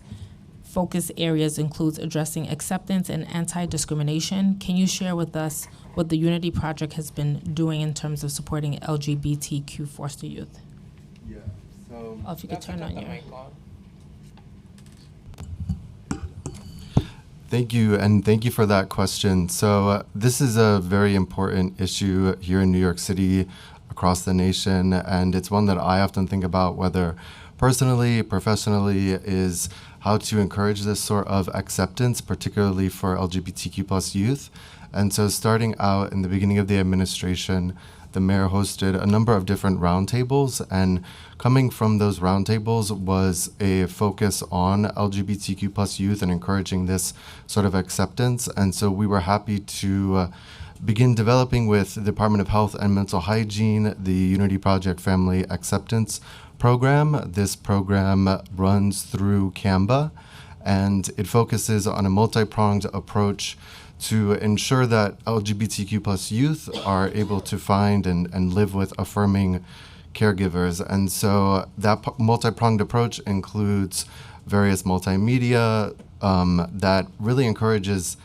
areas includes addressing acceptance and anti-discrimination. Can you share with us what the Unity Project has been doing in terms of supporting LGBTQ foster youth? Yeah, so... Oh, if you could turn on your... Thank you, and thank you for that question. So this is a very important issue here in New York City, across the nation, and it's one that I often think about, whether personally, professionally, is how to encourage this sort of acceptance, particularly for LGBTQ plus youth. And so starting out in the beginning of the administration, the mayor hosted a number of different roundtables, and coming from those roundtables was a focus on LGBTQ plus youth and encouraging this sort of acceptance. And so we were happy to begin developing with the Department of Health and Mental Hygiene the Unity Project Family Acceptance Program. This program runs through CAMBA, and it focuses on a multi-pronged approach to ensure that LGBTQ plus youth are able to find and live with affirming caregivers. And so that multi-pronged approach includes various multimedia that really encourages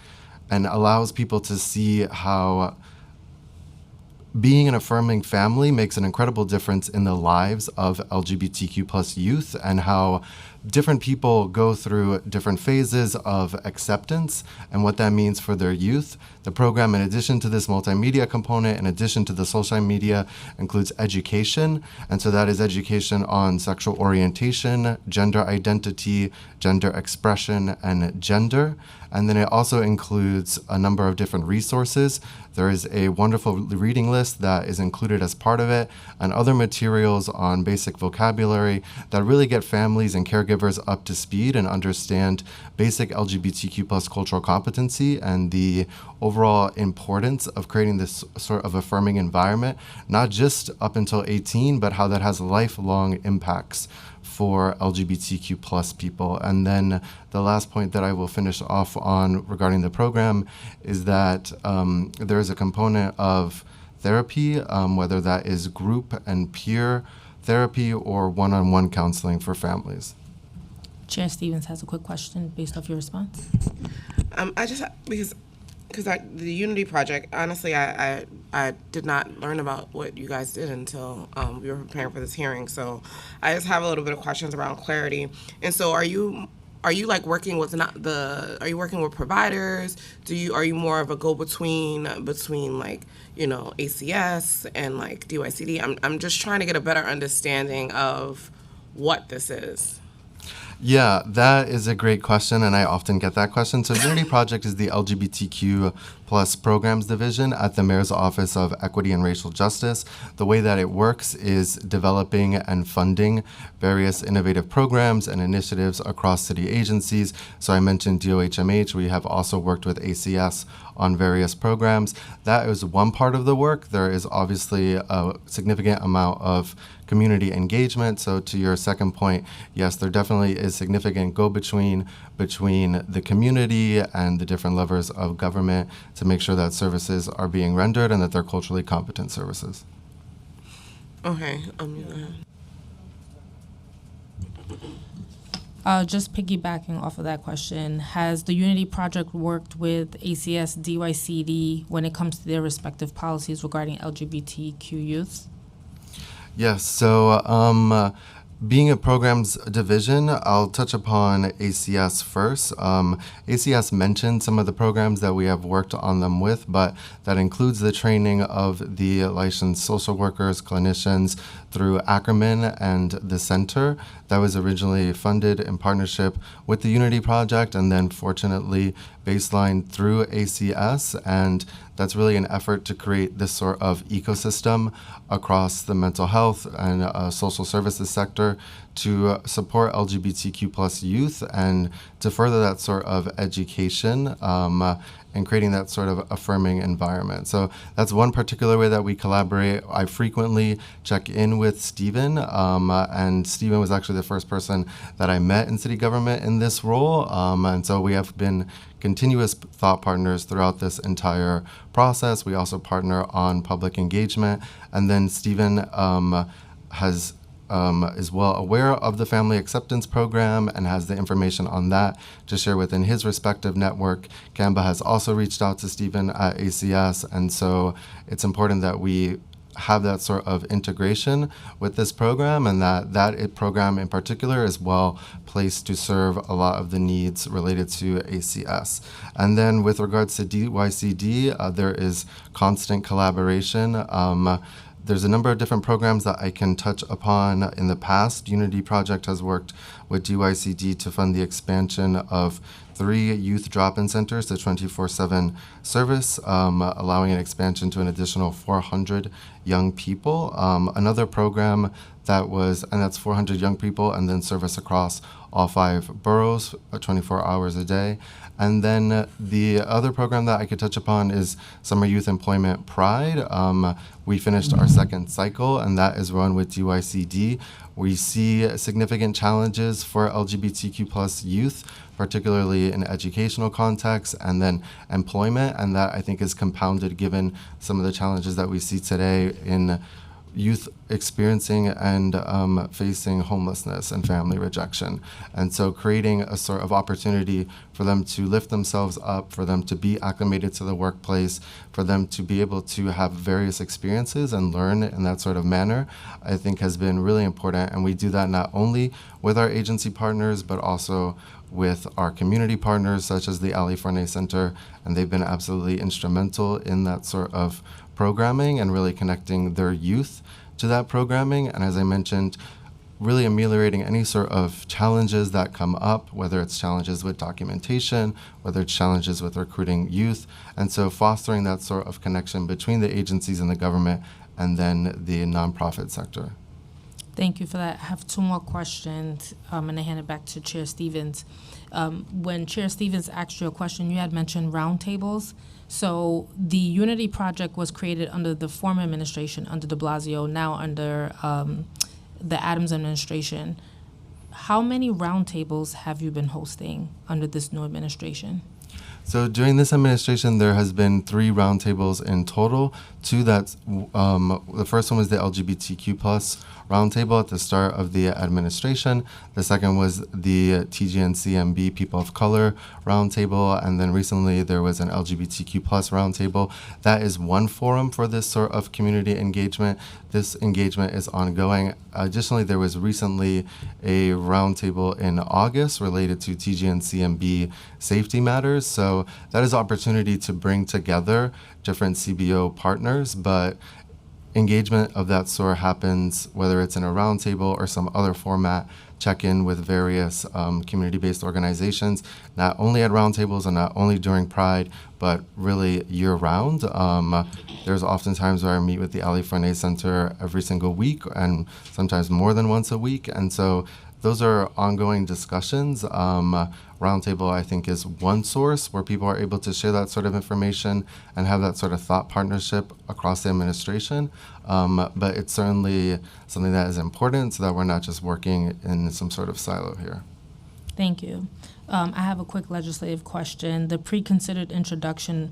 and allows people to see how being an affirming family makes an incredible difference in the lives of LGBTQ plus youth, and how different people go through different phases of acceptance and what that means for their youth. The program, in addition to this multimedia component, in addition to the social media, includes education. And so that is education on sexual orientation, gender identity, gender expression, and gender. And then it also includes a number of different resources. There is a wonderful reading list that is included as part of it, and other materials on basic vocabulary that really get families and caregivers up to speed and understand basic LGBTQ plus cultural competency and the overall importance of creating this sort of affirming environment, not just up until 18, but how that has lifelong impacts for LGBTQ plus people. And then the last point that I will finish off on regarding the program is that there is a component of therapy, whether that is group and peer therapy or one-on-one counseling for families. Chair Stevens has a quick question based off your response. I just because the Unity Project, honestly, I did not learn about what you guys did until we were preparing for this hearing. So I just have a little bit of questions around clarity. And so are you like working with are you working with providers? Are you more of a go-between like, you know, ACS and like DYCD? I'm just trying to get a better understanding of what this is. Yeah, that is a great question, and I often get that question. So Unity Project is the LGBTQ plus programs division at the Mayor's Office of Equity and Racial Justice. The way that it works is developing and funding various innovative programs and initiatives across city agencies. So I mentioned DOHMH. We have also worked with ACS on various programs. That is one part of the work. There is obviously a significant amount of community engagement. So to your second point, yes, there definitely is significant go-between between the community and the different levers of government to make sure that services are being rendered and that they're culturally competent services. Okay. Just piggybacking off of that question, has the Unity Project worked with ACS, DYCD when it comes to their respective policies regarding LGBTQ youth? Yes, so being a programs division, I'll touch upon ACS first. ACS mentioned some of the programs that we have worked on them with, but that includes the training of the licensed social workers, clinicians through Ackerman and the center that was originally funded in partnership with the Unity Project and then fortunately baselined through ACS. And that's really an effort to create this sort of ecosystem across the mental health and social services sector to support LGBTQ plus youth and to further that sort of education and creating that sort of affirming environment. So that's one particular way that we collaborate. I frequently check in with Stephen, and Stephen was actually the first person that I met in city government in this role. And so we have been continuous thought partners throughout this entire process. We also partner on public engagement. And then Stephen is well aware of the Family Acceptance Program and has the information on that to share within his respective network. Kamba has also reached out to Stephen at ACS, and so it's important that we have that sort of integration with this program and that program in particular is well placed to serve a lot of the needs related to ACS. And then with regards to DYCD, there is constant collaboration. There's a number of different programs that I can touch upon in the past. Unity Project has worked with DYCD to fund the expansion of 3 youth drop-in centers to 24/7 service, allowing an expansion to an additional 400 young people. Another program that's 400 young people and then service across all 5 boroughs, 24 hours a day. And then the other program that I could touch upon is Summer Youth Employment Pride. We finished our second cycle, and that is run with DYCD. We see significant challenges for LGBTQ plus youth, particularly in educational contexts and then employment, and that I think is compounded given some of the challenges that we see today in youth experiencing and facing homelessness and family rejection. And so creating a sort of opportunity for them to lift themselves up, for them to be acclimated to the workplace, for them to be able to have various experiences and learn in that sort of manner, I think has been really important. And we do that not only with our agency partners, but also with our community partners, such as the Ali Forney Center, and they've been absolutely instrumental in that sort of programming and really connecting their youth to that programming. And as I mentioned, really ameliorating any sort of challenges that come up, whether it's challenges with documentation, whether it's challenges with recruiting youth. And so fostering that sort of connection between the agencies and the government and then the nonprofit sector. Thank you for that. I have two more questions, and I hand it back to Chair Stevens. When Chair Stevens asked you a question, you had mentioned roundtables. So the Unity Project was created under the former administration, under de Blasio, now under the Adams administration. How many roundtables have you been hosting under this new administration? So during this administration, there has been 3 roundtables in total. 2 that's the first one was the LGBTQ plus roundtable at the start of the administration. The second was the TGNCMB People of Color roundtable, and then recently there was an LGBTQ plus roundtable. That is one forum for this sort of community engagement. This engagement is ongoing. Additionally, there was recently a roundtable in August related to TGNCMB safety matters. So that is an opportunity to bring together different CBO partners, but engagement of that sort happens whether it's in a roundtable or some other format, check-in with various community-based organizations, not only at roundtables and not only during Pride, but really year-round. There's oftentimes where I meet with the Ali Forney Center every single week and sometimes more than once a week, and so those are ongoing discussions. Roundtable, I think, is one source where people are able to share that sort of information and have that sort of thought partnership across the administration. But it's certainly something that is important so that we're not just working in some sort of silo here. Thank you. I have a quick legislative question. The pre-considered introduction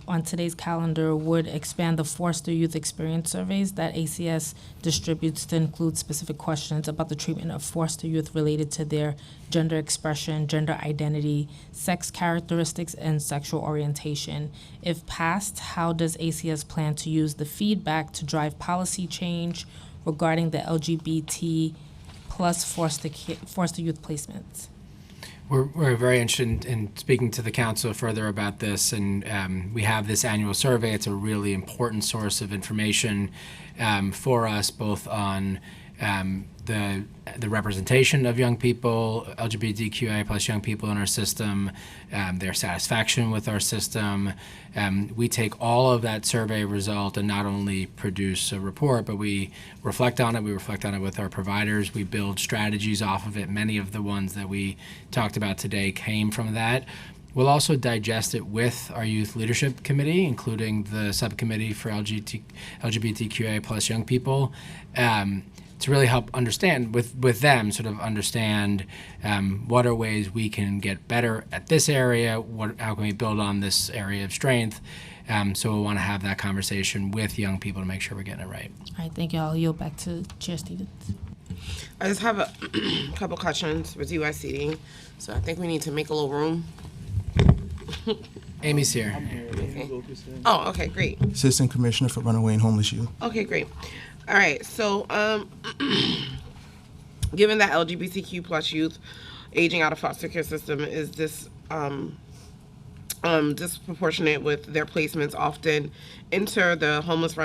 on today's calendar would expand the Foster Youth Experience surveys that ACS distributes to include specific questions about the treatment of foster youth related to their gender expression, gender identity, sex characteristics, and sexual orientation. If passed, how does ACS plan to use the feedback to drive policy change regarding the LGBT plus foster youth placements? We're very interested in speaking to the council further about this, and we have this annual survey. It's a really important source of information for us, both on the representation of young people, LGBTQIA plus young people in our system, their satisfaction with our system. We take all of that survey result and not only produce a report, but we reflect on it. We reflect on it with our providers. We build strategies off of it. Many of the ones that we talked about today came from that. We'll also digest it with our Youth Leadership Committee, including the subcommittee for LGBTQIA plus young people, to really help understand with them, sort of understand what are ways we can get better at this area, how can we build on this area of strength. So we'll want to have that conversation with young people to make sure we're getting it right. All right, thank you. I'll yield back to Chair Stevens. I just have a couple questions with UICD, so I think we need to make a little room. Amy's here. Okay. Oh, okay, great. Assistant Commissioner for Runaway and Homeless Youth. Okay, great. All right, so given that LGBTQ plus youth aging out of foster care system is this disproportionate with their placements often enter the homeless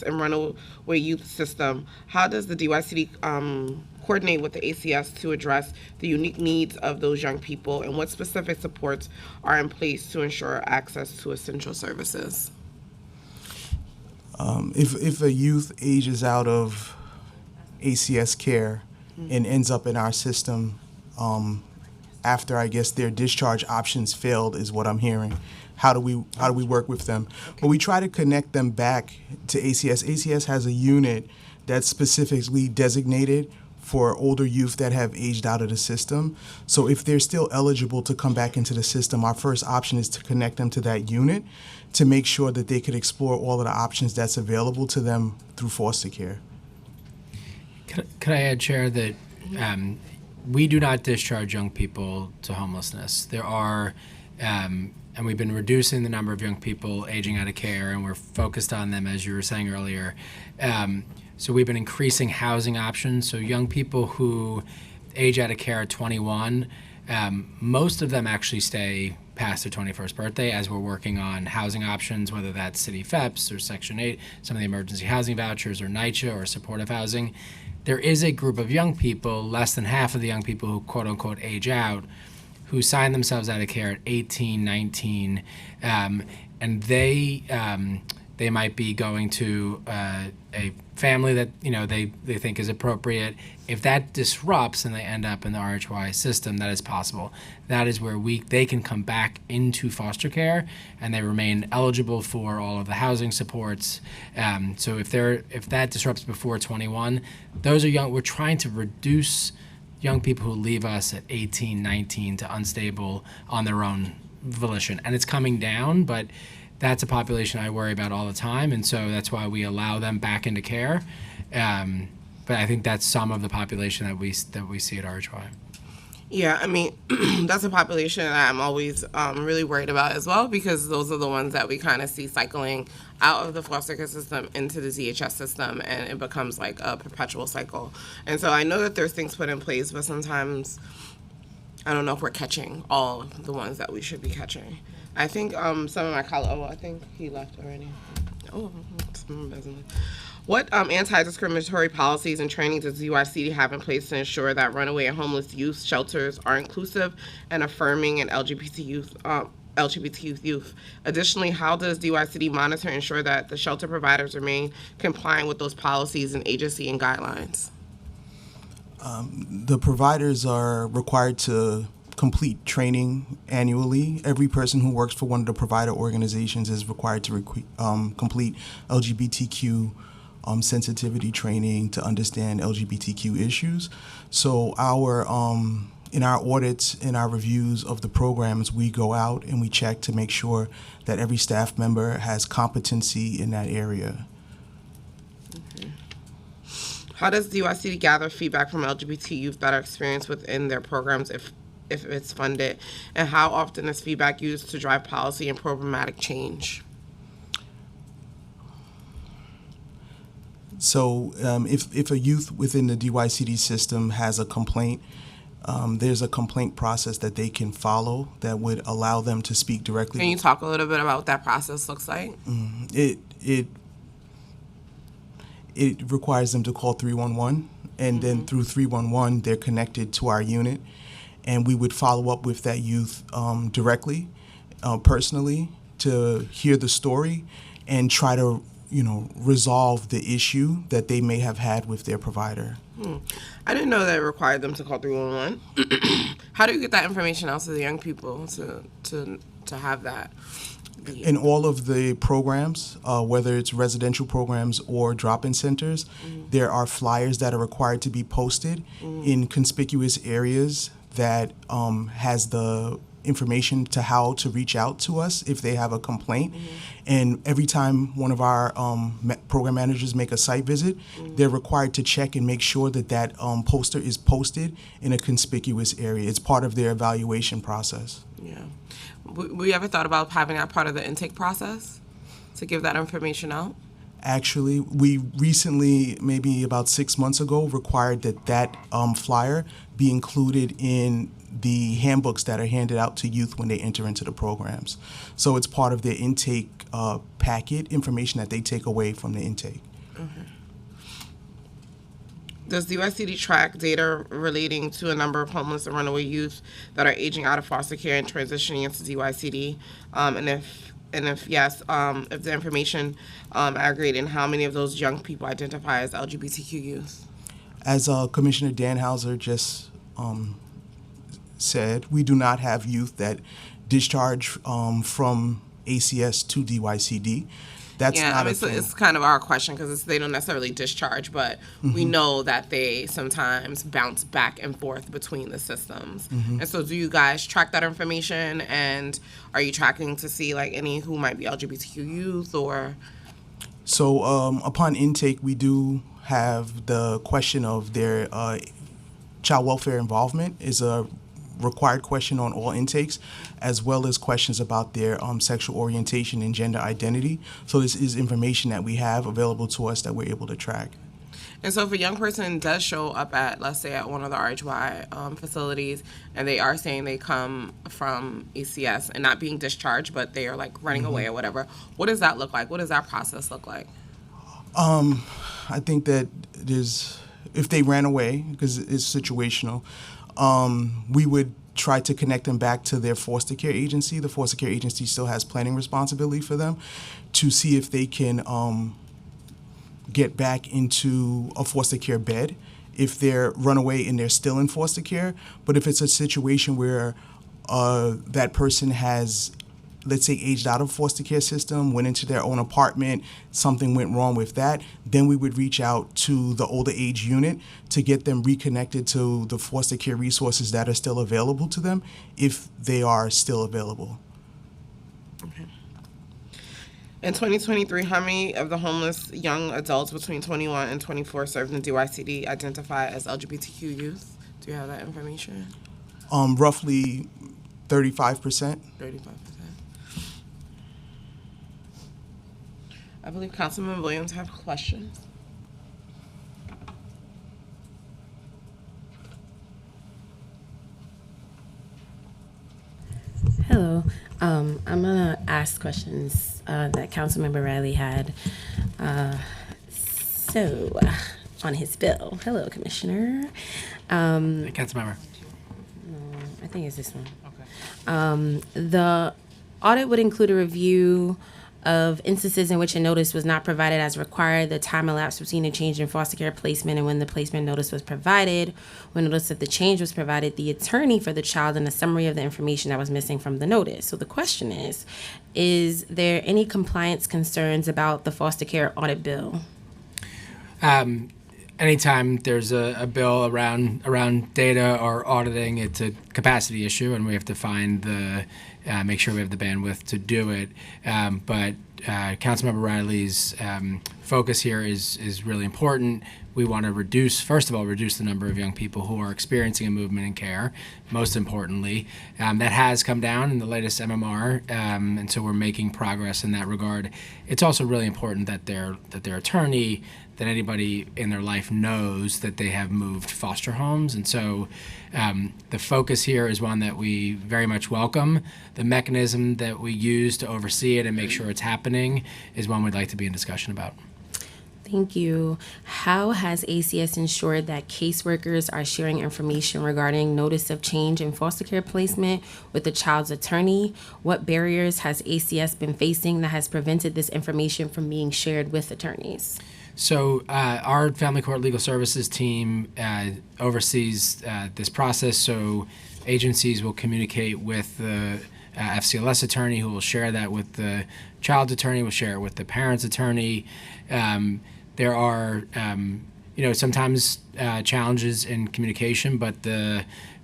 and runaway youth system, how does the DYCD coordinate with the ACS to address the unique needs of those young people, and what specific supports are in place to ensure access to essential services? If a youth ages out of ACS care and ends up in our system after, I guess, their discharge options failed, is what I'm hearing. How do we work with them? But we try to connect them back to ACS. ACS has a unit that's specifically designated for older youth that have aged out of the system. So if they're still eligible to come back into the system, our first option is to connect them to that unit to make sure that they could explore all of the options that's available to them through foster care. Could I add, Chair, that we do not discharge young people to homelessness. There are, and we've been reducing the number of young people aging out of care, and we're focused on them, as you were saying earlier. So we've been increasing housing options. So young people who age out of care at 21, most of them actually stay past their 21st birthday as we're working on housing options, whether that's City FEPS or Section 8, some of the emergency housing vouchers or NYCHA or supportive housing. There is a group of young people, less than half of the young people who quote unquote age out, who sign themselves out of care at 18, 19, and they might be going to a family that they think is appropriate. If that disrupts and they end up in the RHY system, that is possible. That is where they can come back into foster care and they remain eligible for all of the housing supports. So if that disrupts before 21, those are young. We're trying to reduce young people who leave us at 18, 19 to unstable on their own volition, and it's coming down, but that's a population I worry about all the time, and so that's why we allow them back into care. But I think that's some of the population that we see at RHY. Yeah, I mean, that's a population that I'm always really worried about as well, because those are the ones that we kind of see cycling out of the foster care system into the DHS system, and it becomes like a perpetual cycle. And so I know that there's things put in place, but sometimes I don't know if we're catching all the ones that we should be catching. I think some of my colleagues, I think he left already. What anti-discriminatory policies and training does DYCD have in place to ensure that runaway and homeless youth shelters are inclusive and affirming in LGBT youth? Additionally, how does DYCD monitor and ensure that the shelter providers remain compliant with those policies and agency and guidelines? The providers are required to complete training annually. Every person who works for one of the provider organizations is required to complete LGBTQ sensitivity training to understand LGBTQ issues. So in our audits, in our reviews of the programs, we go out and we check to make sure that every staff member has competency in that area. How does DYCD gather feedback from LGBT youth that are experienced within their programs if it's funded? And how often is feedback used to drive policy and programmatic change? So if a youth within the DYCD system has a complaint, there's a complaint process that they can follow that would allow them to speak directly. Can you talk a little bit about what that process looks like? It requires them to call 311, and then through 311, they're connected to our unit, and we would follow up with that youth directly, personally, to hear the story and try to resolve the issue that they may have had with their provider. I didn't know that it required them to call 311. How do you get that information out to the young people to have that? In all of the programs, whether it's residential programs or drop-in centers, there are flyers that are required to be posted in conspicuous areas that has the information to how to reach out to us if they have a complaint. And every time one of our program managers make a site visit, they're required to check and make sure that that poster is posted in a conspicuous area. It's part of their evaluation process. Yeah. We ever thought about having that part of the intake process to give that information out? Actually, we recently, maybe about 6 months ago, required that flyer be included in the handbooks that are handed out to youth when they enter into the programs. So it's part of their intake packet, information that they take away from the intake. Does DYCD track data relating to a number of homeless and runaway youth that are aging out of foster care and transitioning into DYCD? And if yes, if the information aggregated, how many of those young people identify as LGBTQ youth? As Commissioner Danhauser just said, we do not have youth that discharge from ACS to DYCD. That's not a thing. It's kind of our question because they don't necessarily discharge, but we know that they sometimes bounce back and forth between the systems. And so do you guys track that information, and are you tracking to see like any who might be LGBTQ youth or? So upon intake, we do have the question of their child welfare involvement is a required question on all intakes, as well as questions about their sexual orientation and gender identity. So this is information that we have available to us that we're able to track. And so if a young person does show up at, let's say, at one of the RHY facilities, and they are saying they come from ACS and not being discharged, but they are like running away or whatever, what does that look like? What does that process look like? I think that if they ran away, because it's situational, we would try to connect them back to their foster care agency. The foster care agency still has planning responsibility for them to see if they can get back into a foster care bed if they're run away and they're still in foster care. But if it's a situation where that person has, let's say, aged out of foster care system, went into their own apartment, something went wrong with that, then we would reach out to the older age unit to get them reconnected to the foster care resources that are still available to them, if they are still available. Okay. In 2023, how many of the homeless young adults between 21 and 24 served in DYCD identify as LGBTQ youth? Do you have that information? Roughly 35%. 35%. I believe Councilman Williams have questions. Hello. I'm going to ask questions that Councilmember Riley had. On his bill. Hello, Commissioner. Councilmember. I think it's this one. Okay. The audit would include a review of instances in which a notice was not provided as required, the time elapsed between a change in foster care placement and when the placement notice was provided, when notice of the change was provided, the attorney for the child, and a summary of the information that was missing from the notice. So the question is there any compliance concerns about the foster care audit bill? Anytime there's a bill around data or auditing, it's a capacity issue, and we have to find make sure we have the bandwidth to do it. But Councilmember Riley's focus here is really important. We want to first of all, reduce the number of young people who are experiencing a movement in care. Most importantly, that has come down in the latest MMR, and so we're making progress in that regard. It's also really important that their attorney, that anybody in their life knows that they have moved foster homes. And so the focus here is one that we very much welcome. The mechanism that we use to oversee it and make sure it's happening is one we'd like to be in discussion about. Thank you. How has ACS ensured that caseworkers are sharing information regarding notice of change in foster care placement with the child's attorney? What barriers has ACS been facing that has prevented this information from being shared with attorneys? So our Family Court Legal Services team oversees this process. So agencies will communicate with the FCLS attorney, who will share that with the child's attorney, will share it with the parent's attorney. There are, sometimes challenges in communication, but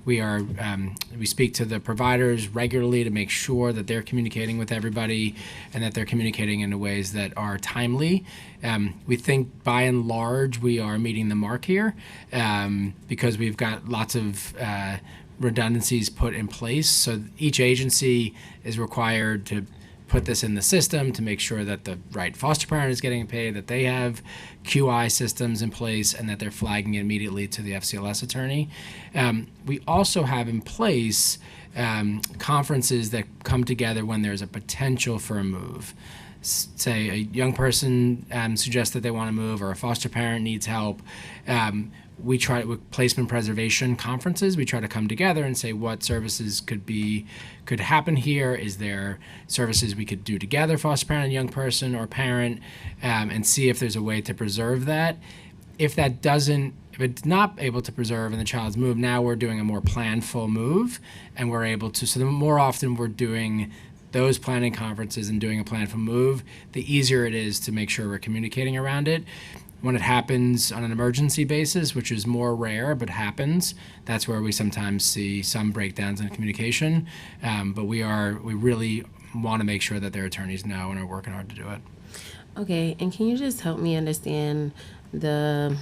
we speak to the providers regularly to make sure that they're communicating with everybody and that they're communicating in ways that are timely. We think by and large we are meeting the mark here because we've got lots of redundancies put in place. So each agency is required to put this in the system to make sure that the right foster parent is getting paid, that they have QI systems in place, and that they're flagging it immediately to the FCLS attorney. We also have in place conferences that come together when there's a potential for a move. Say a young person suggests that they want to move, or a foster parent needs help. We try with placement preservation conferences. We try to come together and say what services could happen here. Is there services we could do together, foster parent and young person or parent, and see if there's a way to preserve that. If it's not able to preserve and the child's moved, now we're doing a more planful move, and we're able to. So the more often we're doing those planning conferences and doing a planful move, the easier it is to make sure we're communicating around it. When it happens on an emergency basis, which is more rare but happens, that's where we sometimes see some breakdowns in communication. But we really want to make sure that their attorneys know and are working hard to do it. Okay, and can you just help me understand the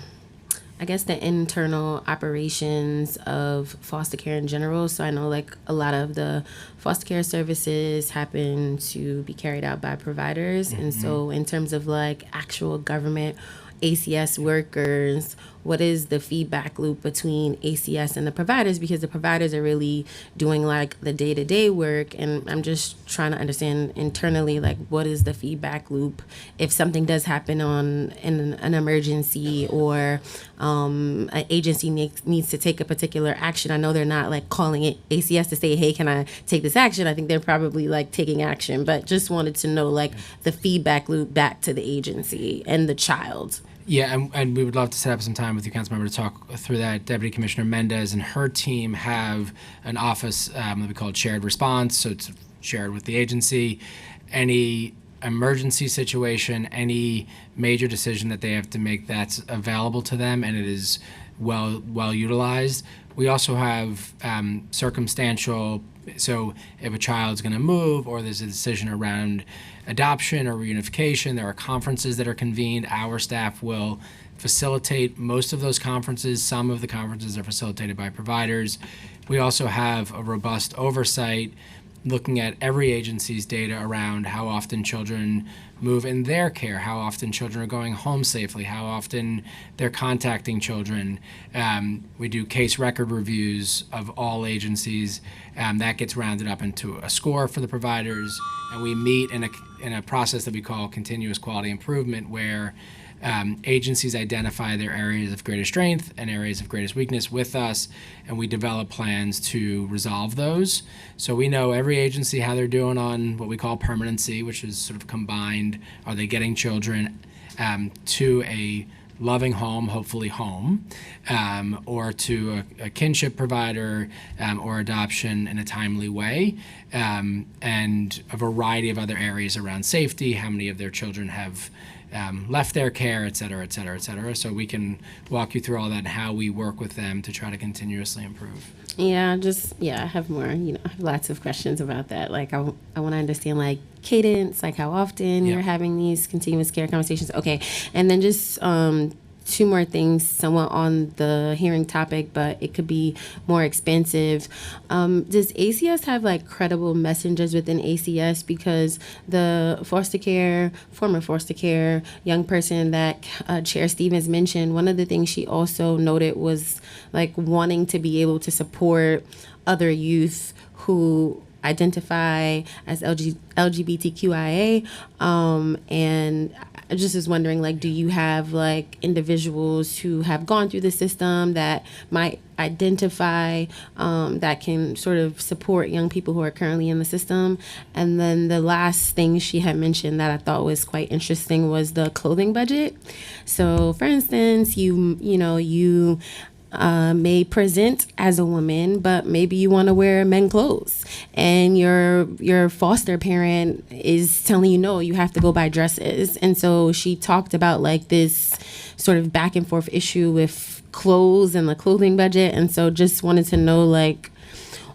internal operations of foster care in general? So I know like a lot of the foster care services happen to be carried out by providers. Mm-hmm. And so in terms of like actual government ACS workers? What is the feedback loop between ACS and the providers? Because the providers are really doing like the day-to-day work, and I'm just trying to understand internally, like, what is the feedback loop if something does happen in an emergency, or an agency needs to take a particular action. I know they're not like calling it ACS to say, hey, can I take this action? I think they're probably like taking action, but just wanted to know like the feedback loop back to the agency and the child. Yeah, and we would love to set up some time with you, Councilmember, to talk through that. Deputy Commissioner Mendez and her team have an office that we call shared response, so it's shared with the agency. Any emergency situation, any major decision that they have to make, that's available to them, and it is well utilized. We also have circumstantial, so if a child's going to move or there's a decision around adoption or reunification, there are conferences that are convened. Our staff will facilitate most of those conferences. Some of the conferences are facilitated by providers. We also have a robust oversight looking at every agency's data around how often children move in their care, how often children are going home safely, how often they're contacting children. We do case record reviews of all agencies. That gets rounded up into a score for the providers, and we meet in a process that we call continuous quality improvement, where agencies identify their areas of greatest strength and areas of greatest weakness with us, and we develop plans to resolve those. So we know every agency how they're doing on what we call permanency, which is sort of combined. Are they getting children to a loving home, hopefully home, or to a kinship provider, or adoption in a timely way, and a variety of other areas around safety, how many of their children have left their care, et cetera, et cetera, et cetera. So we can walk you through all that and how we work with them to try to continuously improve. I have more, I have lots of questions about that. Like, I want to understand, like, cadence, like how often you're having these continuous care conversations. Okay. And then just two more things, somewhat on the hearing topic, but it could be more expansive. Does ACS have like credible messengers within ACS? Because the former foster care young person that Chair Stevens mentioned, one of the things she also noted was like wanting to be able to support other youth who identify as LGBTQIA, and I just was wondering, like, do you have like individuals who have gone through the system that might identify, that can sort of support young people who are currently in the system? And then the last thing she had mentioned that I thought was quite interesting was the clothing budget. So for instance, you may present as a woman, but maybe you want to wear men clothes, and your foster parent is telling you, no, you have to go buy dresses. And so she talked about like this sort of back and forth issue with clothes and the clothing budget. And so just wanted to know, like,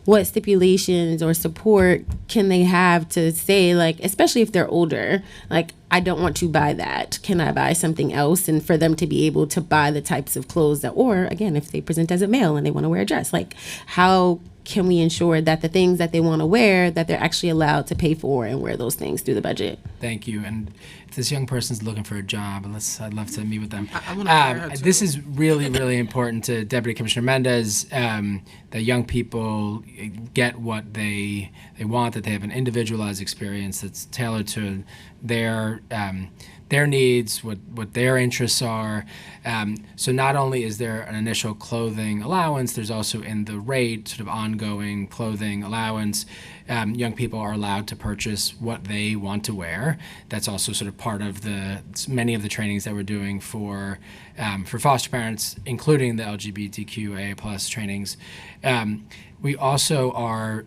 what stipulations or support can they have to say, like, especially if they're older, like, I don't want to buy that. Can I buy something else? And for them to be able to buy the types of clothes that, or again, if they present as a male and they want to wear a dress, like, how can we ensure that the things that they want to wear, that they're actually allowed to pay for and wear those things through the budget? Thank you. And if this young person's looking for a job, I'd love to meet with them. I want to hire her too. This is really, really important to Deputy Commissioner Mendez, that young people get what they want, that they have an individualized experience that's tailored to their needs, what their interests are. So not only is there an initial clothing allowance, there's also in the rate sort of ongoing clothing allowance. Young people are allowed to purchase what they want to wear. That's also sort of part of many of the trainings that we're doing for foster parents, including the LGBTQIA+ trainings. We also are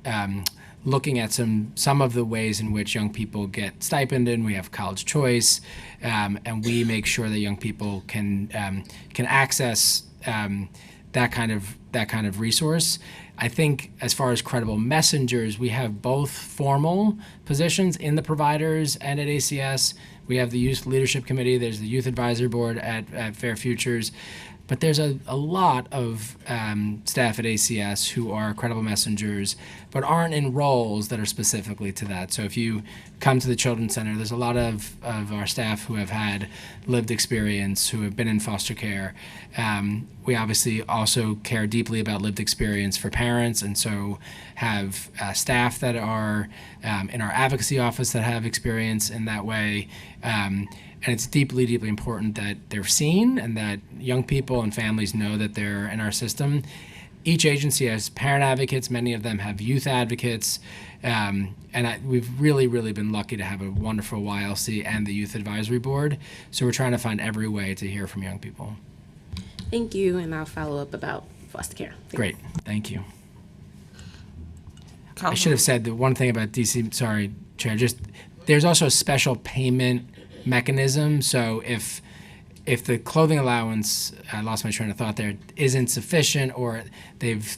looking at some of the ways in which young people get stipended, and we have college choice, and we make sure that young people can access that kind of resource. I think as far as credible messengers, we have both formal positions in the providers and at ACS. We have the Youth Leadership Committee. There's the Youth Advisory Board at Fair Futures. But there's a lot of staff at ACS who are credible messengers, but aren't in roles that are specifically to that. So if you come to the Children's Center, there's a lot of our staff who have had lived experience, who have been in foster care. We obviously also care deeply about lived experience for parents, and so have staff that are in our advocacy office that have experience in that way. And it's deeply, deeply important that they're seen and that young people and families know that they're in our system. Each agency has parent advocates. Many of them have youth advocates. We've really, really been lucky to have a wonderful YLC and the Youth Advisory Board. So we're trying to find every way to hear from young people. Thank you, and I'll follow up about foster care. Great. Thank you. I Councilman- should have said the one thing about DC, sorry, Chair, just there's also a special payment mechanism. So if the clothing allowance, I lost my train of thought there, isn't sufficient, or they've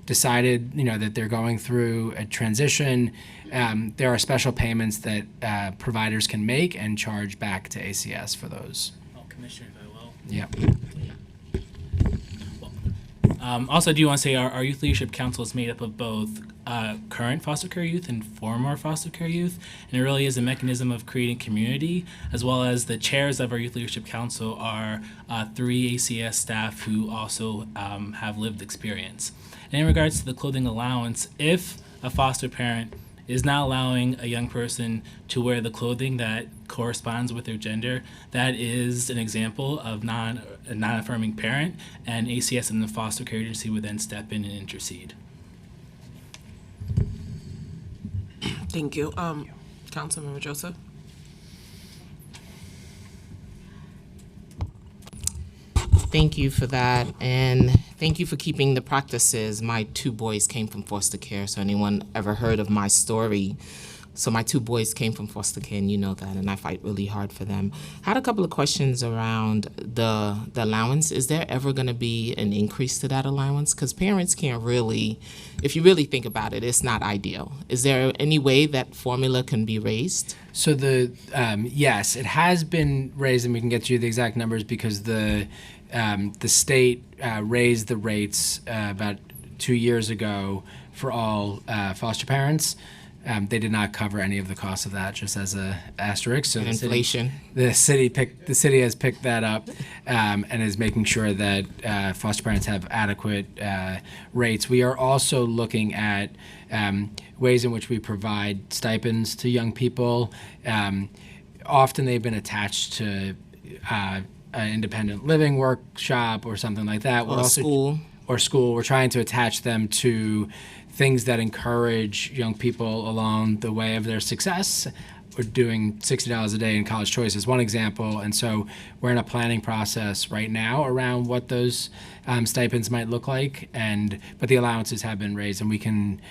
decided, that they're going through a transition, there are special payments that providers can make and charge back to ACS for those. Oh, Commissioner, if I will. Yeah. Also, I do want to say our Youth Leadership Council is made up of both current foster care youth and former foster care youth, and it really is a mechanism of creating community, as well as the chairs of our Youth Leadership Council are 3 ACS staff who also have lived experience. And in regards to the clothing allowance, if a foster parent is not allowing a young person to wear the clothing that corresponds with their gender, that is an example of a non-affirming parent, and ACS and the foster care agency would then step in and intercede. Thank you. Councilmember Joseph? Thank you for that, and thank you for keeping the practices. My 2 boys came from foster care, so anyone ever heard of my story? So my 2 boys came from foster care, and you know that, and I fight really hard for them. I had a couple of questions around the allowance. Is there ever going to be an increase to that allowance? Because parents can't really, if you really think about it, it's not ideal. Is there any way that formula can be raised? So yes, it has been raised, and we can get you the exact numbers because the state raised the rates about 2 years ago for all foster parents. They did not cover any of the costs of that, just as a asterisk. So inflation. The city has picked that up and is making sure that foster parents have adequate rates. We are also looking at ways in which we provide stipends to young people. Often they've been attached to an independent living workshop or something like that. Or school. Or school. We're trying to attach them to things that encourage young people along the way of their success. We're doing $60 a day in College Choice as one example, and so we're in a planning process right now around what those stipends might look like. But the allowances have been raised, and we can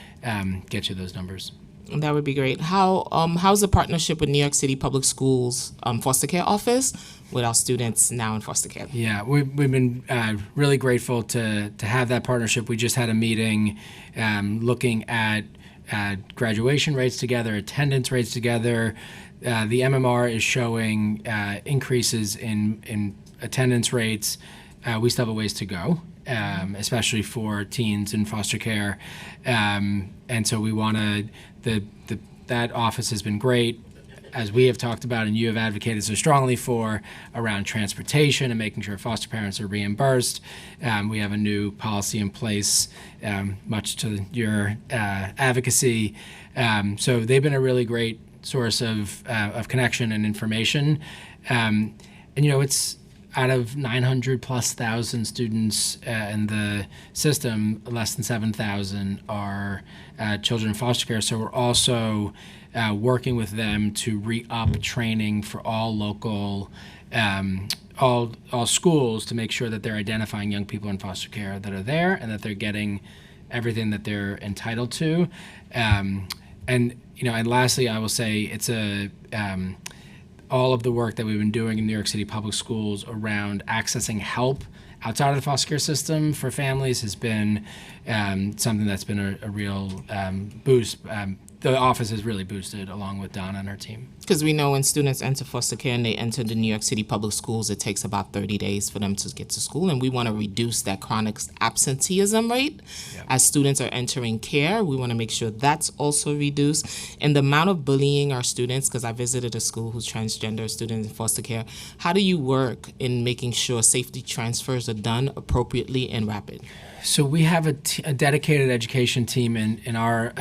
get you those numbers. That would be great. How's the partnership with New York City Public Schools foster care office with our students now in foster care? Yeah, we've been really grateful to have that partnership. We just had a meeting looking at graduation rates together, attendance rates together. The MMR is showing increases in attendance rates. We still have a ways to go, especially for teens in foster care. And so we want to, that office has been great, as we have talked about and you have advocated so strongly for, around transportation and making sure foster parents are reimbursed. We have a new policy in place, much to your advocacy. So they've been a really great source of connection and information. And, it's out of 900,000+ students in the system, less than 7,000 are children in foster care. So we're also working with them to re-up training for all local, all schools, to make sure that they're identifying young people in foster care that are there and that they're getting everything that they're entitled to. And lastly, I will say it's all of the work that we've been doing in New York City Public Schools around accessing help outside of the foster care system for families has been something that's been a real boost. the office is really boosted along with Donna and her team. Because we know when students enter foster care and they enter the New York City public schools, it takes about 30 days for them to get to school. And we want to reduce that chronic absenteeism rate as students are entering care. We want to make sure that's also reduced. And the amount of bullying our students, because I visited a school who's transgender students in foster care, how do you work in making sure safety transfers are done appropriately and rapid? So we have a dedicated education team in our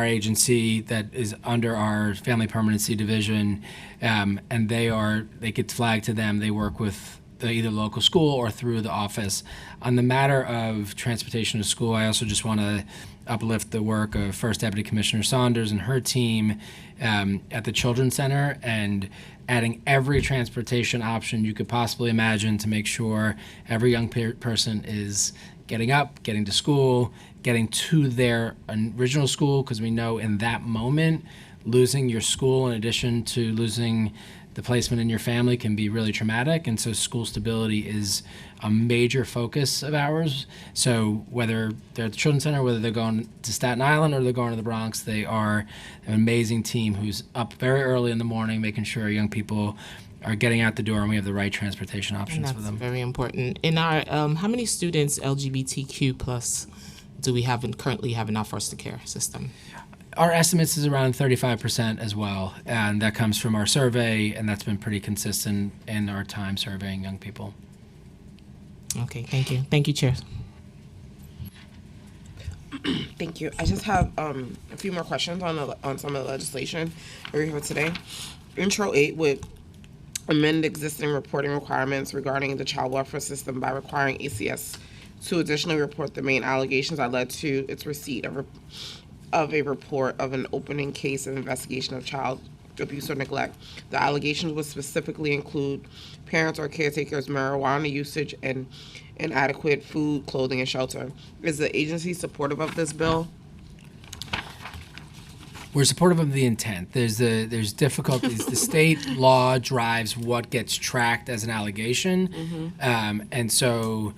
agency that is under our family permanency division, and they get flagged to them. They work with either local school or through the office. On the matter of transportation to school, I also just want to uplift the work of First Deputy Commissioner Saunders and her team at the Children's Center, and adding every transportation option you could possibly imagine to make sure every young person is getting up, getting to school, getting to their original school, because we know in that moment, losing your school in addition to losing the placement in your family can be really traumatic. And so school stability is a major focus of ours. So whether they're at the Children's Center, whether they're going to Staten Island or they're going to the Bronx, they are an amazing team who's up very early in the morning making sure young people are getting out the door and we have the right transportation options for them. That's very important. In our, how many students LGBTQ plus do we currently have in our foster care system? Our estimates is around 35% as well, and that comes from our survey, and that's been pretty consistent in our time surveying young people. Okay, thank you. Thank you, Chair. Thank you. I just have a few more questions on some of the legislation we're here today. Intro 8 would amend existing reporting requirements regarding the child welfare system by requiring ACS to additionally report the main allegations that led to its receipt of a report of an opening case of investigation of child abuse or neglect. The allegations would specifically include parents or caretakers' marijuana usage and inadequate food, clothing, and shelter. Is the agency supportive of this bill? We're supportive of the intent. There's difficulties. The state law drives what gets tracked as an allegation, and so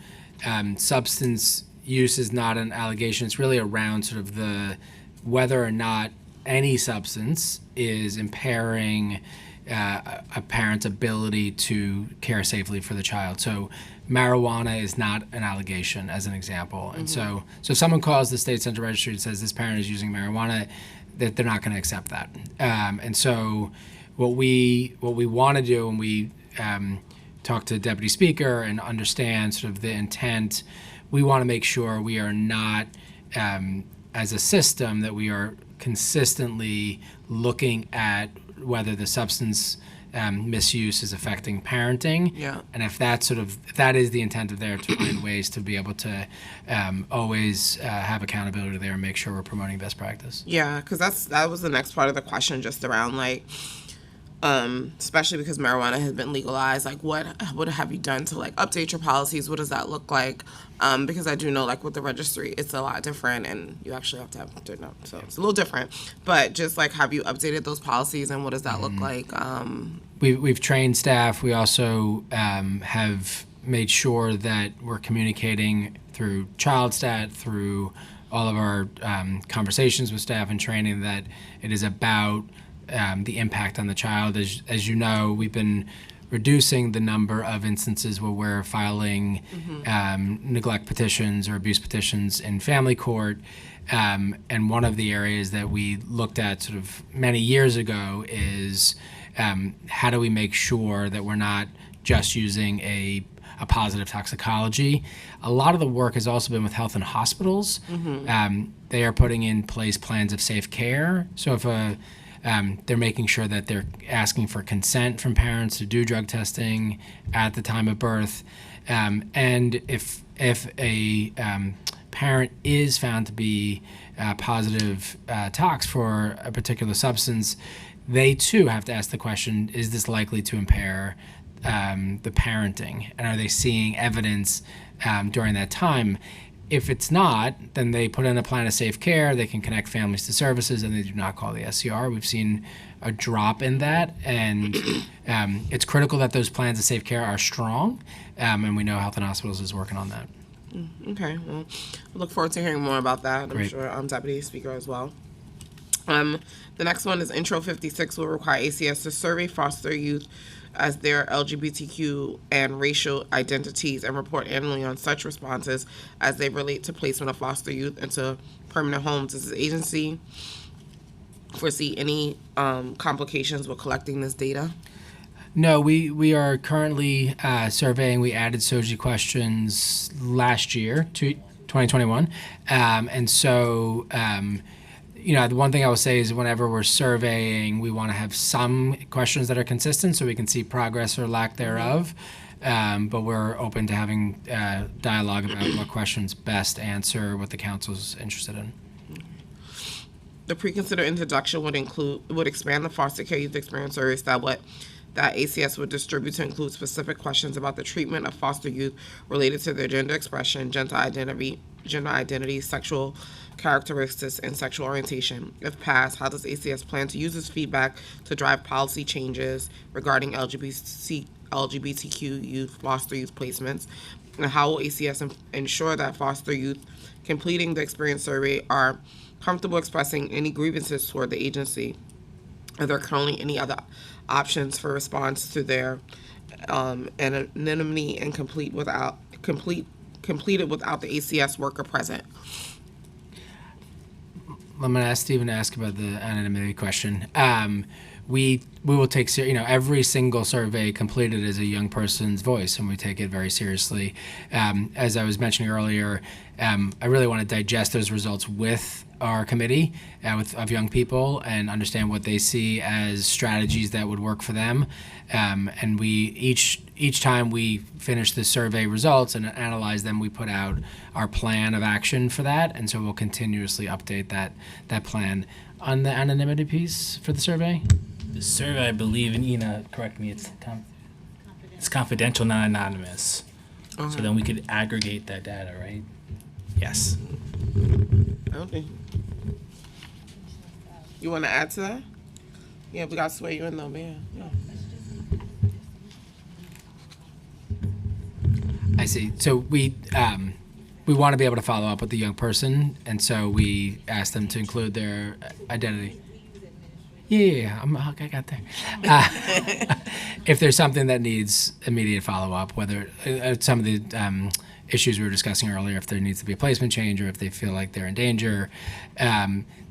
substance use is not an allegation. It's really around sort of whether or not any substance is impairing a parent's ability to care safely for the child. So marijuana is not an allegation, as an example. And so if someone calls the state central registry and says this parent is using marijuana, that they're not going to accept that. And so what we want to do when we talk to Deputy Speaker and understand sort of the intent, we want to make sure we are not, as a system, that we are consistently looking at whether the substance misuse is affecting parenting. Yeah. And if that is the intent of there, to find ways to be able to always have accountability there and make sure we're promoting best practice. Yeah, because that was the next part of the question, just around especially because marijuana has been legalized. Like, what have you done to update your policies? What does that look like? Because I do know with the registry, it's a lot different, and you actually have to have so it's a little different. But just have you updated those policies, and what does that look like? We've trained staff. We also have made sure that we're communicating through ChildStat, through all of our conversations with staff and training, that it is about the impact on the child. As you know, we've been reducing the number of instances where we're filing neglect petitions or abuse petitions in family court. And one of the areas that we looked at sort of many years ago is how do we make sure that we're not just using a positive toxicology. A lot of the work has also been with health and hospitals. They are putting in place plans of safe care. So if they're making sure that they're asking for consent from parents to do drug testing at the time of birth. And if a parent is found to be positive tox for a particular substance, they too have to ask the question, is this likely to impair the parenting? And are they seeing evidence during that time? If it's not, then they put in a plan of safe care. They can connect families to services, and they do not call the SCR. We've seen a drop in that, and it's critical that those plans of safe care are strong, and we know Health and Hospitals is working on that. Okay, well, I look forward to hearing more about that. I'm Great. sure Deputy Speaker as well. The next one is Intro 56 will require ACS to survey foster youth as their LGBTQ and racial identities and report annually on such responses as they relate to placement of foster youth into permanent homes. Does the agency foresee any complications with collecting this data? No, we are currently surveying. We added SOGI questions last year to 2021, and so the one thing I will say is whenever we're surveying, we want to have some questions that are consistent so we can see progress or lack thereof. But we're open to having dialogue about what questions best answer what the council's interested in. The pre-considered introduction would expand the foster care youth experience service that ACS would distribute to include specific questions about the treatment of foster youth related to their gender expression, gender identity, sexual characteristics, and sexual orientation. If passed, how does ACS plan to use this feedback to drive policy changes regarding LGBTQ youth, foster youth placements? And how will ACS ensure that foster youth completing the experience survey are comfortable expressing any grievances toward the agency? Are there currently any other options for response to their anonymity and completed without the ACS worker present? I'm going to ask Stephen to ask about the anonymity question. We will take every single survey completed is a young person's voice, and we take it very seriously. As I was mentioning earlier, I really want to digest those results with our committee of young people and understand what they see as strategies that would work for them. And we each time we finish the survey results and analyze them, we put out our plan of action for that. And so we'll continuously update that plan. On the anonymity piece for the survey? The survey, I believe, and Ina, correct me, it's confidential, not anonymous. So then we could aggregate that data, right? Yes. Okay. You want to add to that? Yeah, we got to swear you in though, man. Yeah. I see. So we want to be able to follow up with the young person, and so we asked them to include their identity. Yeah, I got there. If there's something that needs immediate follow-up, whether some of the issues we were discussing earlier, if there needs to be a placement change or if they feel like they're in danger.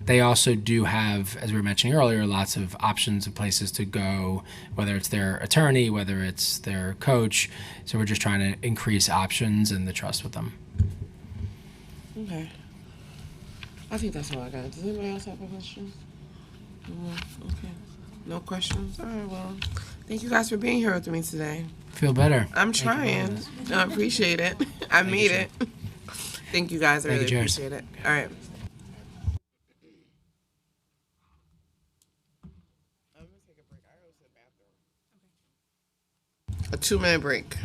They also do have, as we were mentioning earlier, lots of options of places to go, whether it's their attorney, whether it's their coach. So we're just trying to increase options and the trust with them. Okay. I think that's all I got. Does anybody else have a question? Okay. No questions? All right, well, thank you guys for being here with me today. Feel better. I'm trying. I appreciate it. I made it. Thank you guys. I really appreciate it. All right. I'm going to take a break. I go to the bathroom. A 2-minute break.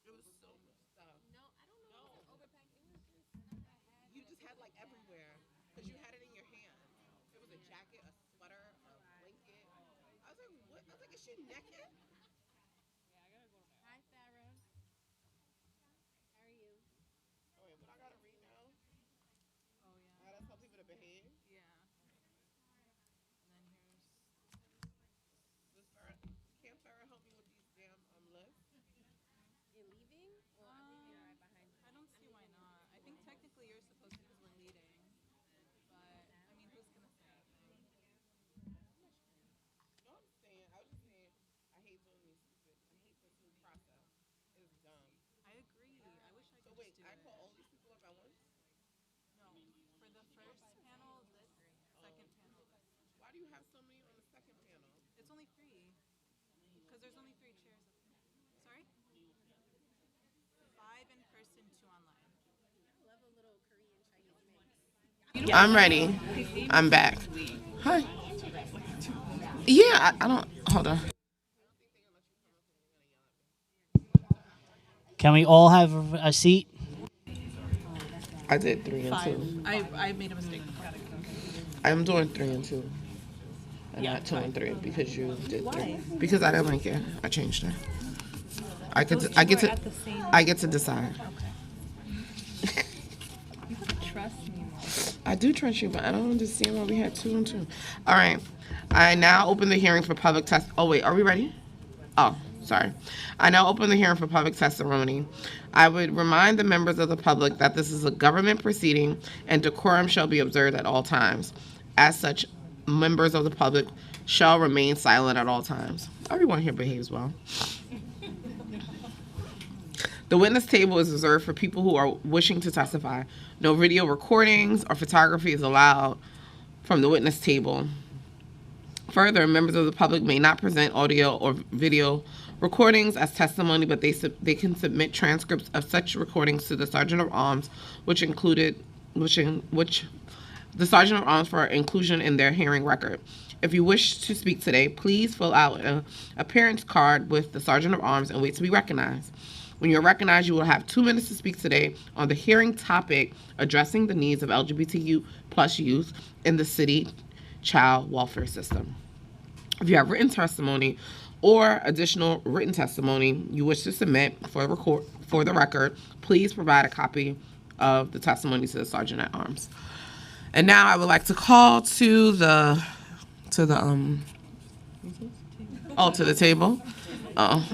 It was so much stuff. No, I don't know. It was overpacked. It was just stuff I had. You just had like everywhere because you had it in your hand. It was a jacket, a sweater, a blanket. I was like, what? I was like, is she naked? Hi, Sarah. How are you? Oh wait, what I gotta read now? Oh, yeah. I gotta tell people to behave. Yeah. And then here's. Does Farrah, can't Farrah help me with these damn lists? You're leaving? Or I'm leaving right behind you? I don't see why not. I think technically you're supposed to because we're leading. But, I mean, who's going to say anything? No, I'm saying, I was just saying, I hate doing these stupid, I hate this new process. It's dumb. I agree. I wish I could So wait, just do I it. call all these people up at once? No, for the first panel, this, second panel, this. Why do you have so many on the second panel? It's only 3. Because there's only 3 chairs up there. Sorry? 5 in person, 2 online. I love a little Korean Chinese mix. I'm ready. I'm back. Hi. Yeah, I don't. Hold on. Can we all have a seat? I did 3 and 2. I made a mistake. I'm doing 3 and 2. And not 2 and 3 because you did 3. Because I didn't like it. I changed it. I get to decide. You have to trust me more. I do trust you, but I don't understand why we had 2 and 2. All right. I now open the hearing for public test. Oh, wait. Are we ready? Oh, sorry. I now open the hearing for public testimony. I would remind the members of the public that this is a government proceeding and decorum shall be observed at all times. As such, members of the public shall remain silent at all times. Everyone here behaves well. The witness table is reserved for people who are wishing to testify. No video recordings or photography is allowed from the witness table. Further, members of the public may not present audio or video recordings as testimony, but they can submit transcripts of such recordings to the Sergeant of Arms, which the Sergeant of Arms for inclusion in their hearing record. If you wish to speak today, please fill out an appearance card with the Sergeant of Arms and wait to be recognized. When you're recognized, you will have 2 minutes to speak today on the hearing topic addressing the needs of LGBTQ plus youth in the city child welfare system. If you have written testimony or additional written testimony you wish to submit for the record, please provide a copy of the testimony to the Sergeant at Arms. And now I would like to call to the table. Oh.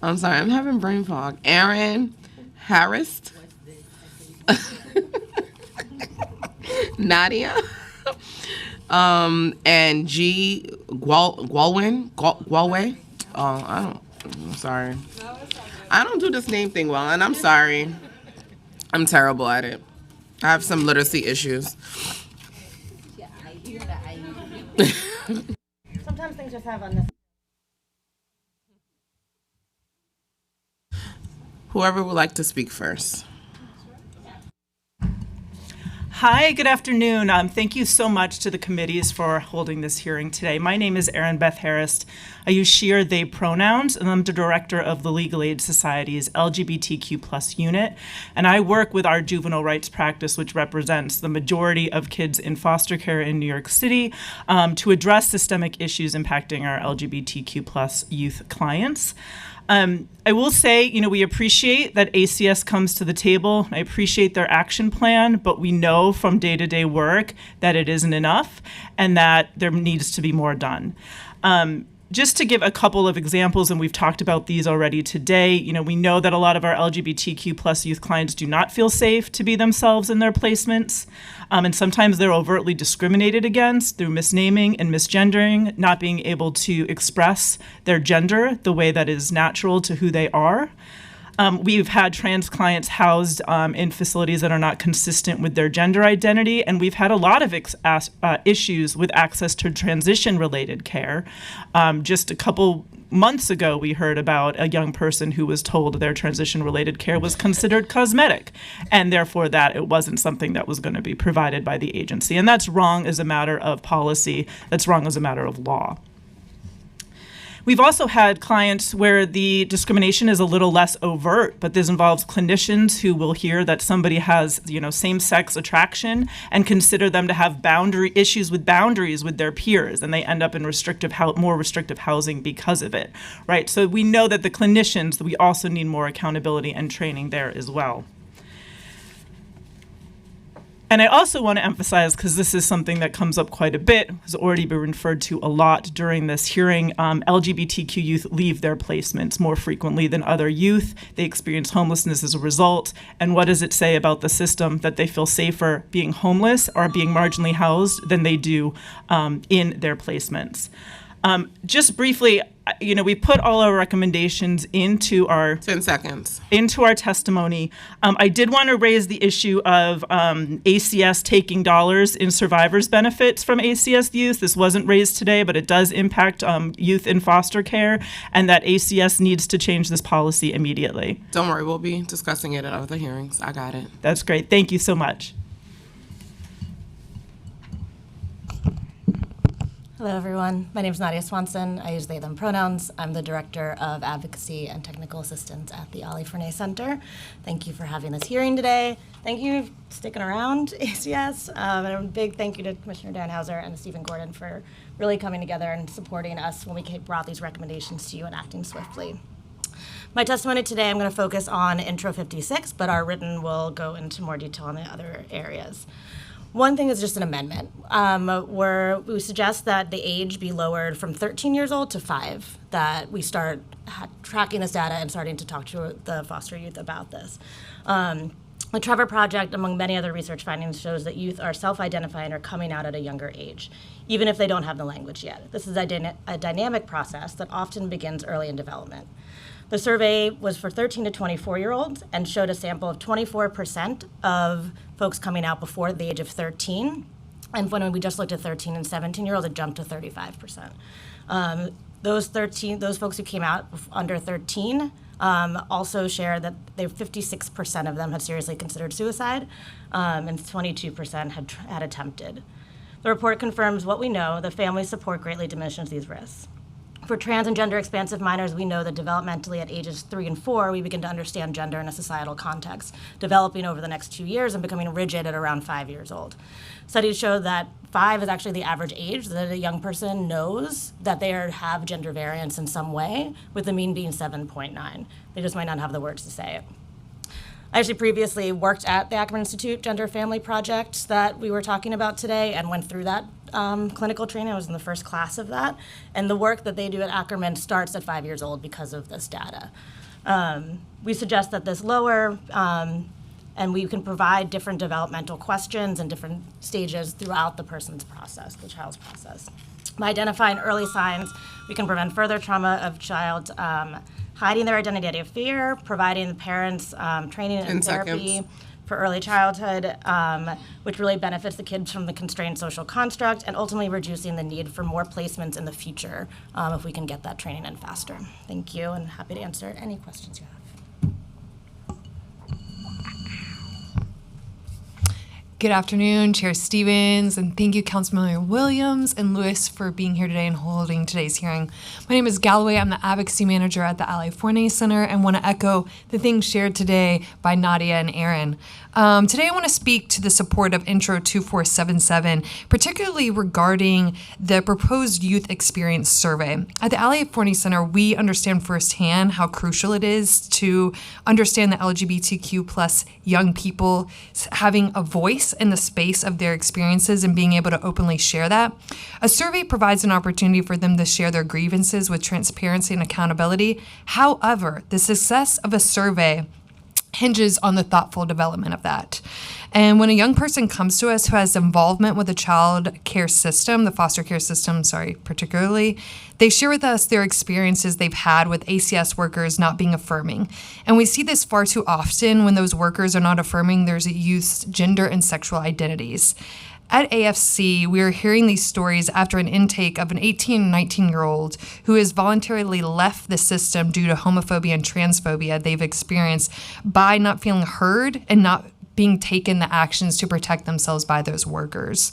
I'm sorry, I'm having brain fog. Aaron Harris, Nadia, and G. Gwalwe. I'm sorry. I don't do this name thing well, and I'm sorry. I'm terrible at it. I have some literacy issues. Yeah, I hear that. Sometimes things just have unnecessary. Whoever would like to speak first. Hi, good afternoon. Thank you so much to the committees for holding this hearing today. My name is Erin Beth Harris. I use she or they pronouns, and I'm the director of the Legal Aid Society's LGBTQ+ unit. And I work with our juvenile rights practice, which represents the majority of kids in foster care in New York City, to address systemic issues impacting our LGBTQ+ youth clients. I will say, we appreciate that ACS comes to the table. I appreciate their action plan, but we know from day-to-day work that it isn't enough and that there needs to be more done. Just to give a couple of examples, and we've talked about these already today, we know that a lot of our LGBTQ plus youth clients do not feel safe to be themselves in their placements. And sometimes they're overtly discriminated against through misnaming and misgendering, not being able to express their gender the way that is natural to who they are. We've had trans clients housed in facilities that are not consistent with their gender identity, and we've had a lot of issues with access to transition-related care. Just a couple months ago, we heard about a young person who was told their transition-related care was considered cosmetic, and therefore that it wasn't something that was going to be provided by the agency. And that's wrong as a matter of policy. That's wrong as a matter of law. We've also had clients where the discrimination is a little less overt, but this involves clinicians who will hear that somebody has, same-sex attraction and consider them to have issues with boundaries with their peers, and they end up in more restrictive housing because of it, right? So we know that the clinicians, we also need more accountability and training there as well. And I also want to emphasize, because this is something that comes up quite a bit, has already been referred to a lot during this hearing, LGBTQ youth leave their placements more frequently than other youth. They experience homelessness as a result. And what does it say about the system that they feel safer being homeless or being marginally housed than they do in their placements? Just briefly, we put all our recommendations into our 10 seconds into our testimony. I did want to raise the issue of ACS taking dollars in survivors benefits from ACS youth. This wasn't raised today, but it does impact youth in foster care, and that ACS needs to change this policy immediately. Don't worry, we'll be discussing it at other hearings. I got it. That's great. Thank you so much. Hello, everyone. My name is Nadia Swanson. I use they, them pronouns. I'm the Director of Advocacy and Technical Assistance at the Ali Fournier Center. Thank you for having this hearing today. Thank you for sticking around, ACS. And a big thank you to Commissioner Danhauser and Stephen Gordon for really coming together and supporting us when we brought these recommendations to you and acting swiftly. My testimony today, I'm going to focus on Intro 56, but our written will go into more detail in the other areas. One thing is just an amendment where we suggest that the age be lowered from 13 years old to 5, that we start tracking this data and starting to talk to the foster youth about this. The Trevor Project, among many other research findings, shows that youth are self-identifying or coming out at a younger age, even if they don't have the language yet. This is a dynamic process that often begins early in development. The survey was for 13 to 24-year-olds and showed a sample of 24% of folks coming out before the age of 13. And when we just looked at 13 and 17-year-olds, it jumped to 35%. Those folks who came out under 13 also share that 56% of them had seriously considered suicide, and 22% had attempted. The report confirms what we know, that family support greatly diminishes these risks. For trans and gender expansive minors, we know that developmentally at ages 3 and 4, we begin to understand gender in a societal context, developing over the next 2 years and becoming rigid at around 5 years old. Studies show that 5 is actually the average age that a young person knows that they have gender variance in some way, with the mean being 7.9. They just might not have the words to say it. I actually previously worked at the Ackerman Institute Gender Family Project that we were talking about today and went through that clinical training. I was in the first class of that. And the work that they do at Ackerman starts at 5 years old because of this data. We suggest that this lower, and we can provide different developmental questions and different stages throughout the person's process, the child's process. By identifying early signs, we can prevent further trauma of child hiding their identity out of fear, providing the parents training and therapy for early childhood, which really benefits the kids from the constrained social construct, and ultimately reducing the need for more placements in the future if we can get that training in faster. Thank you, and happy to answer any questions you have. Good afternoon, Chair Stevens, and thank you, Councilmember Williams and Lewis, for being here today and holding today's hearing. My name is Galloway. I'm the Advocacy Manager at the Ali Fournier Center, and want to echo the things shared today by Nadia and Aaron. Today I want to speak to the support of Intro 2477, particularly regarding the proposed youth experience survey. At the Ali Fournier Center, we understand firsthand how crucial it is to understand the LGBTQ plus young people having a voice voice in the space of their experiences and being able to openly share that. A survey provides an opportunity for them to share their grievances with transparency and accountability. However, the success of a survey hinges on the thoughtful development of that. And when a young person comes to us who has involvement with the child care system, the foster care system, particularly, they share with us their experiences they've had with ACS workers not being affirming. And we see this far too often when those workers are not affirming their youth's gender and sexual identities. At AFC, we are hearing these stories after an intake of an 18 and 19-year-old who has voluntarily left the system due to homophobia and transphobia they've experienced by not feeling heard and not being taken the actions to protect themselves by those workers.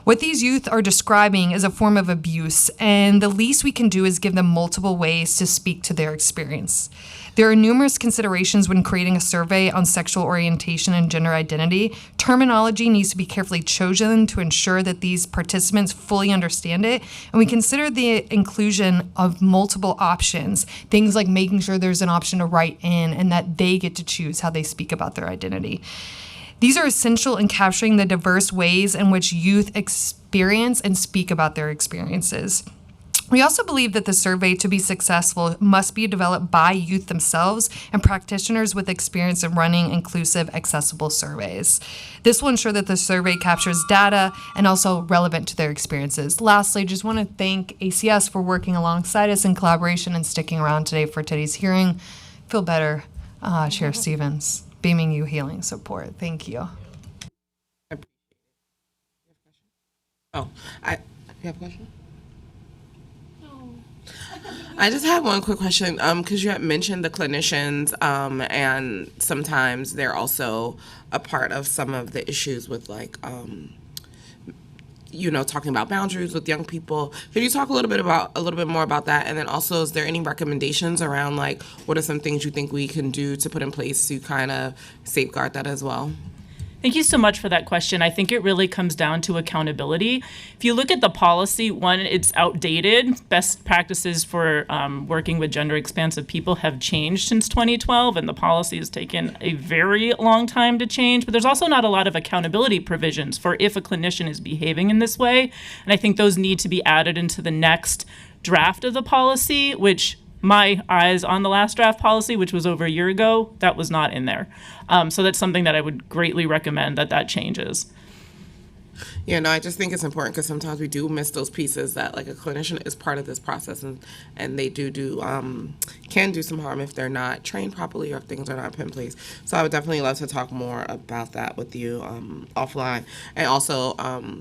What these youth are describing is a form of abuse, and the least we can do is give them multiple ways to speak to their experience. There are numerous considerations when creating a survey on sexual orientation and gender identity. Terminology needs to be carefully chosen to ensure that these participants fully understand it, and we consider the inclusion of multiple options, things like making sure there's an option to write in and that they get to choose how they speak about their identity. These are essential in capturing the diverse ways in which youth experience and speak about their experiences. We also believe that the survey, to be successful, must be developed by youth themselves and practitioners with experience in running inclusive, accessible surveys. This will ensure that the survey captures data and also relevant to their experiences. Lastly, just want to thank ACS for working alongside us in collaboration and sticking around today for today's hearing. Feel better, Sheriff Stevens, beaming you healing support. Thank you. Oh, you have a question? I just have one quick question, because you had mentioned the clinicians, and sometimes they're also a part of some of the issues with, like, talking about boundaries with young people. Could you talk a little bit more about that? And then also, is there any recommendations around, like, what are some things you think we can do to put in place to kind of safeguard that as well? Thank you so much for that question. I think it really comes down to accountability. If you look at the policy, one, it's outdated. Best practices for working with gender expansive people have changed since 2012, and the policy has taken a very long time to change. But there's also not a lot of accountability provisions for if a clinician is behaving in this way. And I think those need to be added into the next draft of the policy, which my eyes on the last draft policy, which was over a year ago, that was not in there. So that's something that I would greatly recommend that changes. Yeah, no, I just think it's important because sometimes we do miss those pieces that, like, a clinician is part of this process, and they can do some harm if they're not trained properly or if things are not put in place. So I would definitely love to talk more about that with you offline. And also,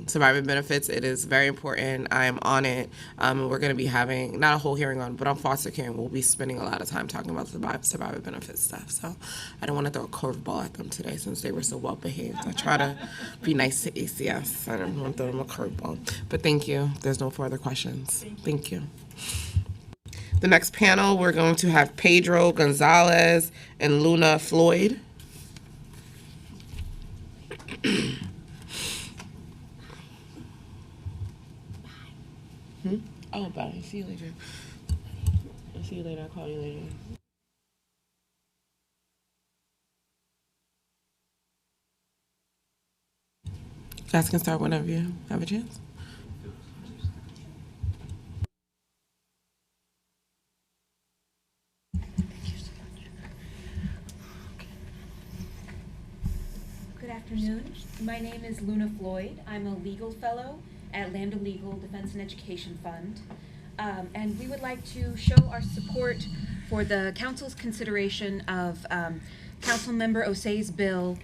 survivor benefits, it is very important. I am on it. We're going to be having, not a whole hearing on, but on foster care, and we'll be spending a lot of time talking about survivor benefits stuff. So I don't want to throw a curveball at them today since they were so well behaved. I try to be nice to ACS. I don't want to throw them a curveball. But thank you. There's no further questions. Thank you. The next panel, we're going to have Pedro Gonzalez and Luna Floyd. Oh, bye. See you later. I'll see you later. I'll call you later. You guys can start whenever you have a chance. Good afternoon. My name is Luna Floyd. I'm a legal fellow at Lambda Legal Defense and Education Fund. And we would like to show our support for the Council's consideration of Council Member Osei's bill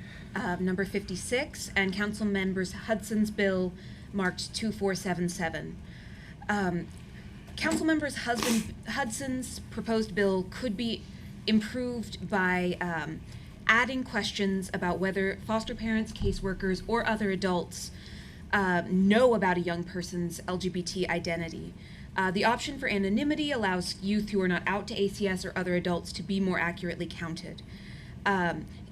number 56 and Council Members Hudson's bill marked 2477. Council Members Hudson's proposed bill could be improved by adding questions about whether foster parents, caseworkers, or other adults know about a young person's LGBT identity. The option for anonymity allows youth who are not out to ACS or other adults to be more accurately counted.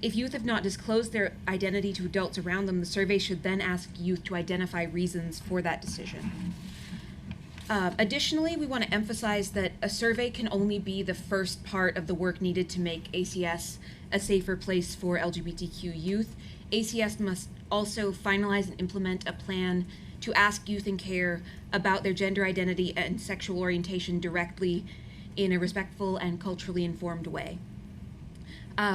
If youth have not disclosed their identity to adults around them, the survey should then ask youth to identify reasons for that decision. Additionally, we want to emphasize that a survey can only be the first part of the work needed to make ACS a safer place for LGBTQ youth. ACS must also finalize and implement a plan to ask youth in care about their gender identity and sexual orientation directly in a respectful and culturally informed way.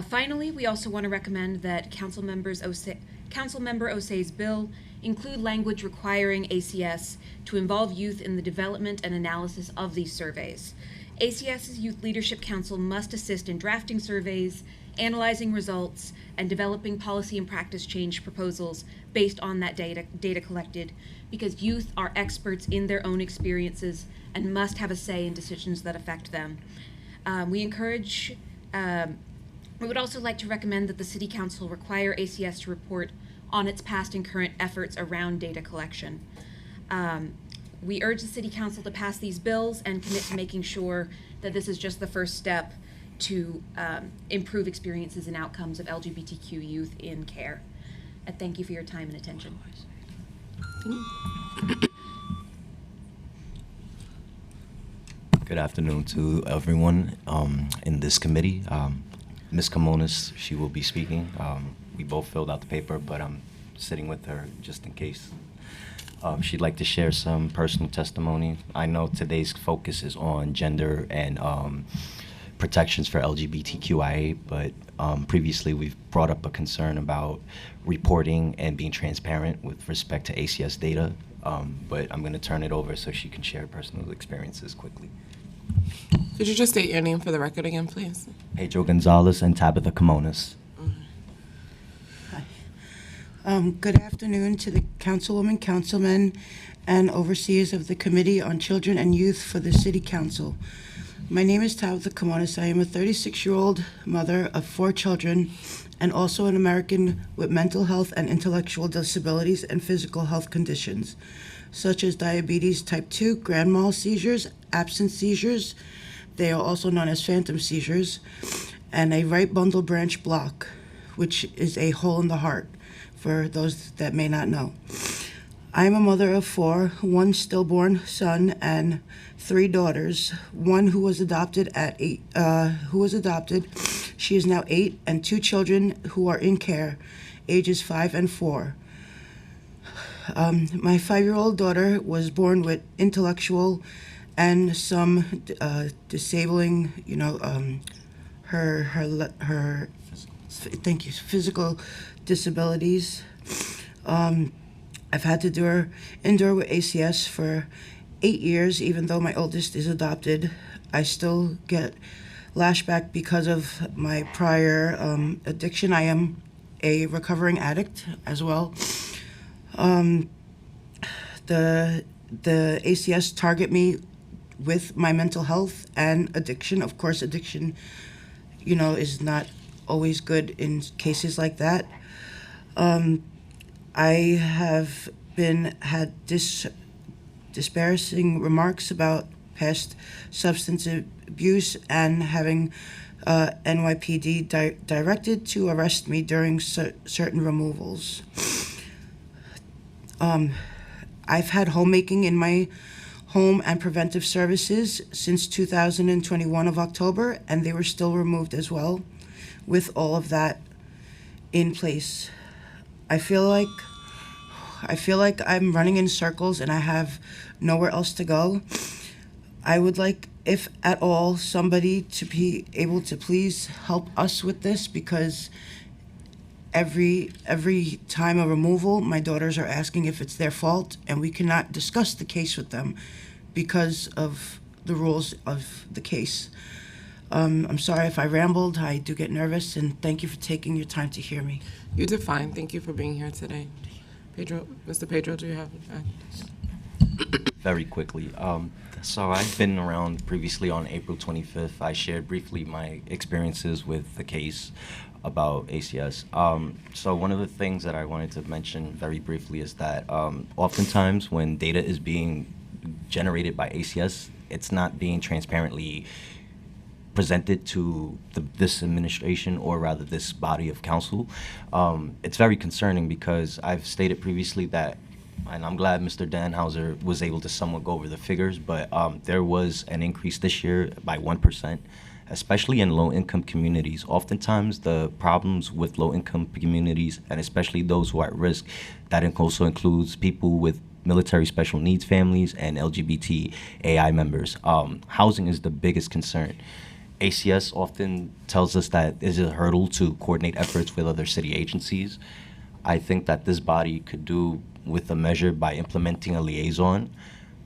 Finally, we also want to recommend that Councilmember Osei's bill include language requiring ACS to involve youth in the development and analysis of these surveys. ACS's Youth Leadership Council must assist in drafting surveys, analyzing results, and developing policy and practice change proposals based on that data collected, because youth are experts in their own experiences and must have a say in decisions that affect them. We would also like to recommend that the City Council require ACS to report on its past and current efforts around data collection. We urge the City Council to pass these bills and commit to making sure that this is just the first step to improve experiences and outcomes of LGBTQ youth in care. And thank you for your time and attention. Good afternoon to everyone in this committee. Ms. Camones, she will be speaking. We both filled out the paper, but I'm sitting with her just in case. She'd like to share some personal testimony. I know today's focus is on gender and protections for LGBTQIA, but previously we've brought up a concern about reporting and being transparent with respect to ACS data, but I'm going to turn it over so she can share personal experiences quickly. Could you just state your name for the record again, please? Pedro Gonzalez and Tabitha Camones. Good afternoon to the councilwoman, councilmen, and overseers of the Committee on Children and Youth for the City Council. My name is Tabitha Camones. I am a 36-year-old mother of 4 children and also an American with mental health and intellectual disabilities and physical health conditions, such as diabetes type 2, grand mal seizures, absence seizures, they are also known as phantom seizures, and a right bundle branch block, which is a hole in the heart, for those that may not know. I am a mother of 4, 1 stillborn son and 3 daughters, one who was adopted at 8, She is now 8, and 2 children who are in care, ages 5 and 4. My 5-year-old daughter was born with intellectual and some disabling, physical disabilities. I've had to endure with ACS for 8 years, even though my oldest is adopted. I still get lashback because of my prior addiction. I am a recovering addict as well. The ACS target me with my mental health and addiction. Of course, addiction, is not always good in cases like that. I have had disparaging remarks about past substance abuse and having NYPD directed to arrest me during certain removals. I've had homemaking in my home and preventive services since 2021 of October, and they were still removed as well with all of that in place. I feel like I'm running in circles and I have nowhere else to go. I would like, if at all, somebody to be able to please help us with this, because every time a removal, my daughters are asking if it's their fault, and we cannot discuss the case with them because of the rules of the case. I'm sorry if I rambled. I do get nervous, and thank you for taking your time to hear me. You did fine. Thank you for being here today. Mr. Pedro, do you have Very quickly. So I've been around previously on April 25th. I shared briefly my experiences with the case about ACS. So one of the things that I wanted to mention very briefly is that oftentimes when data is being generated by ACS, it's not being transparently presented to this administration, or rather this body of council. It's very concerning because I've stated previously that, and I'm glad Mr. Danhauser was able to somewhat go over the figures, but there was an increase this year by 1%, especially in low-income communities. Oftentimes, the problems with low-income communities, and especially those who are at risk, that also includes people with military special needs families and LGBT AI members. Housing is the biggest concern. ACS often tells us that it is a hurdle to coordinate efforts with other city agencies. I think that this body could do with a measure by implementing a liaison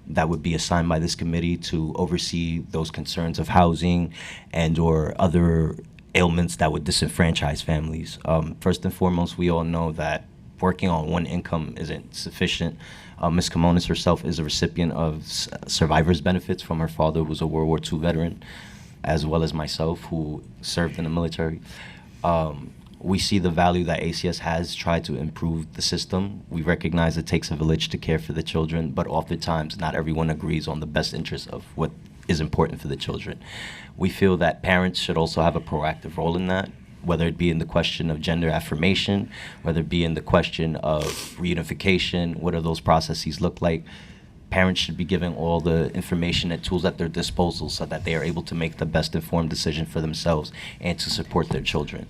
that would be assigned by this committee to oversee those concerns of housing and or other ailments that would disenfranchise families. First and foremost, we all know that working on one income isn't sufficient. Ms. Camones herself is a recipient of survivor's benefits from her father, who was a World War II veteran, as well as myself, who served in the military. We see the value that ACS has tried to improve the system. We recognize it takes a village to care for the children, but oftentimes not everyone agrees on the best interest of what is important for the children. We feel that parents should also have a proactive role in that, whether it be in the question of gender affirmation, whether it be in the question of reunification, what do those processes look like. Parents should be given all the information and tools at their disposal so that they are able to make the best informed decision for themselves and to support their children.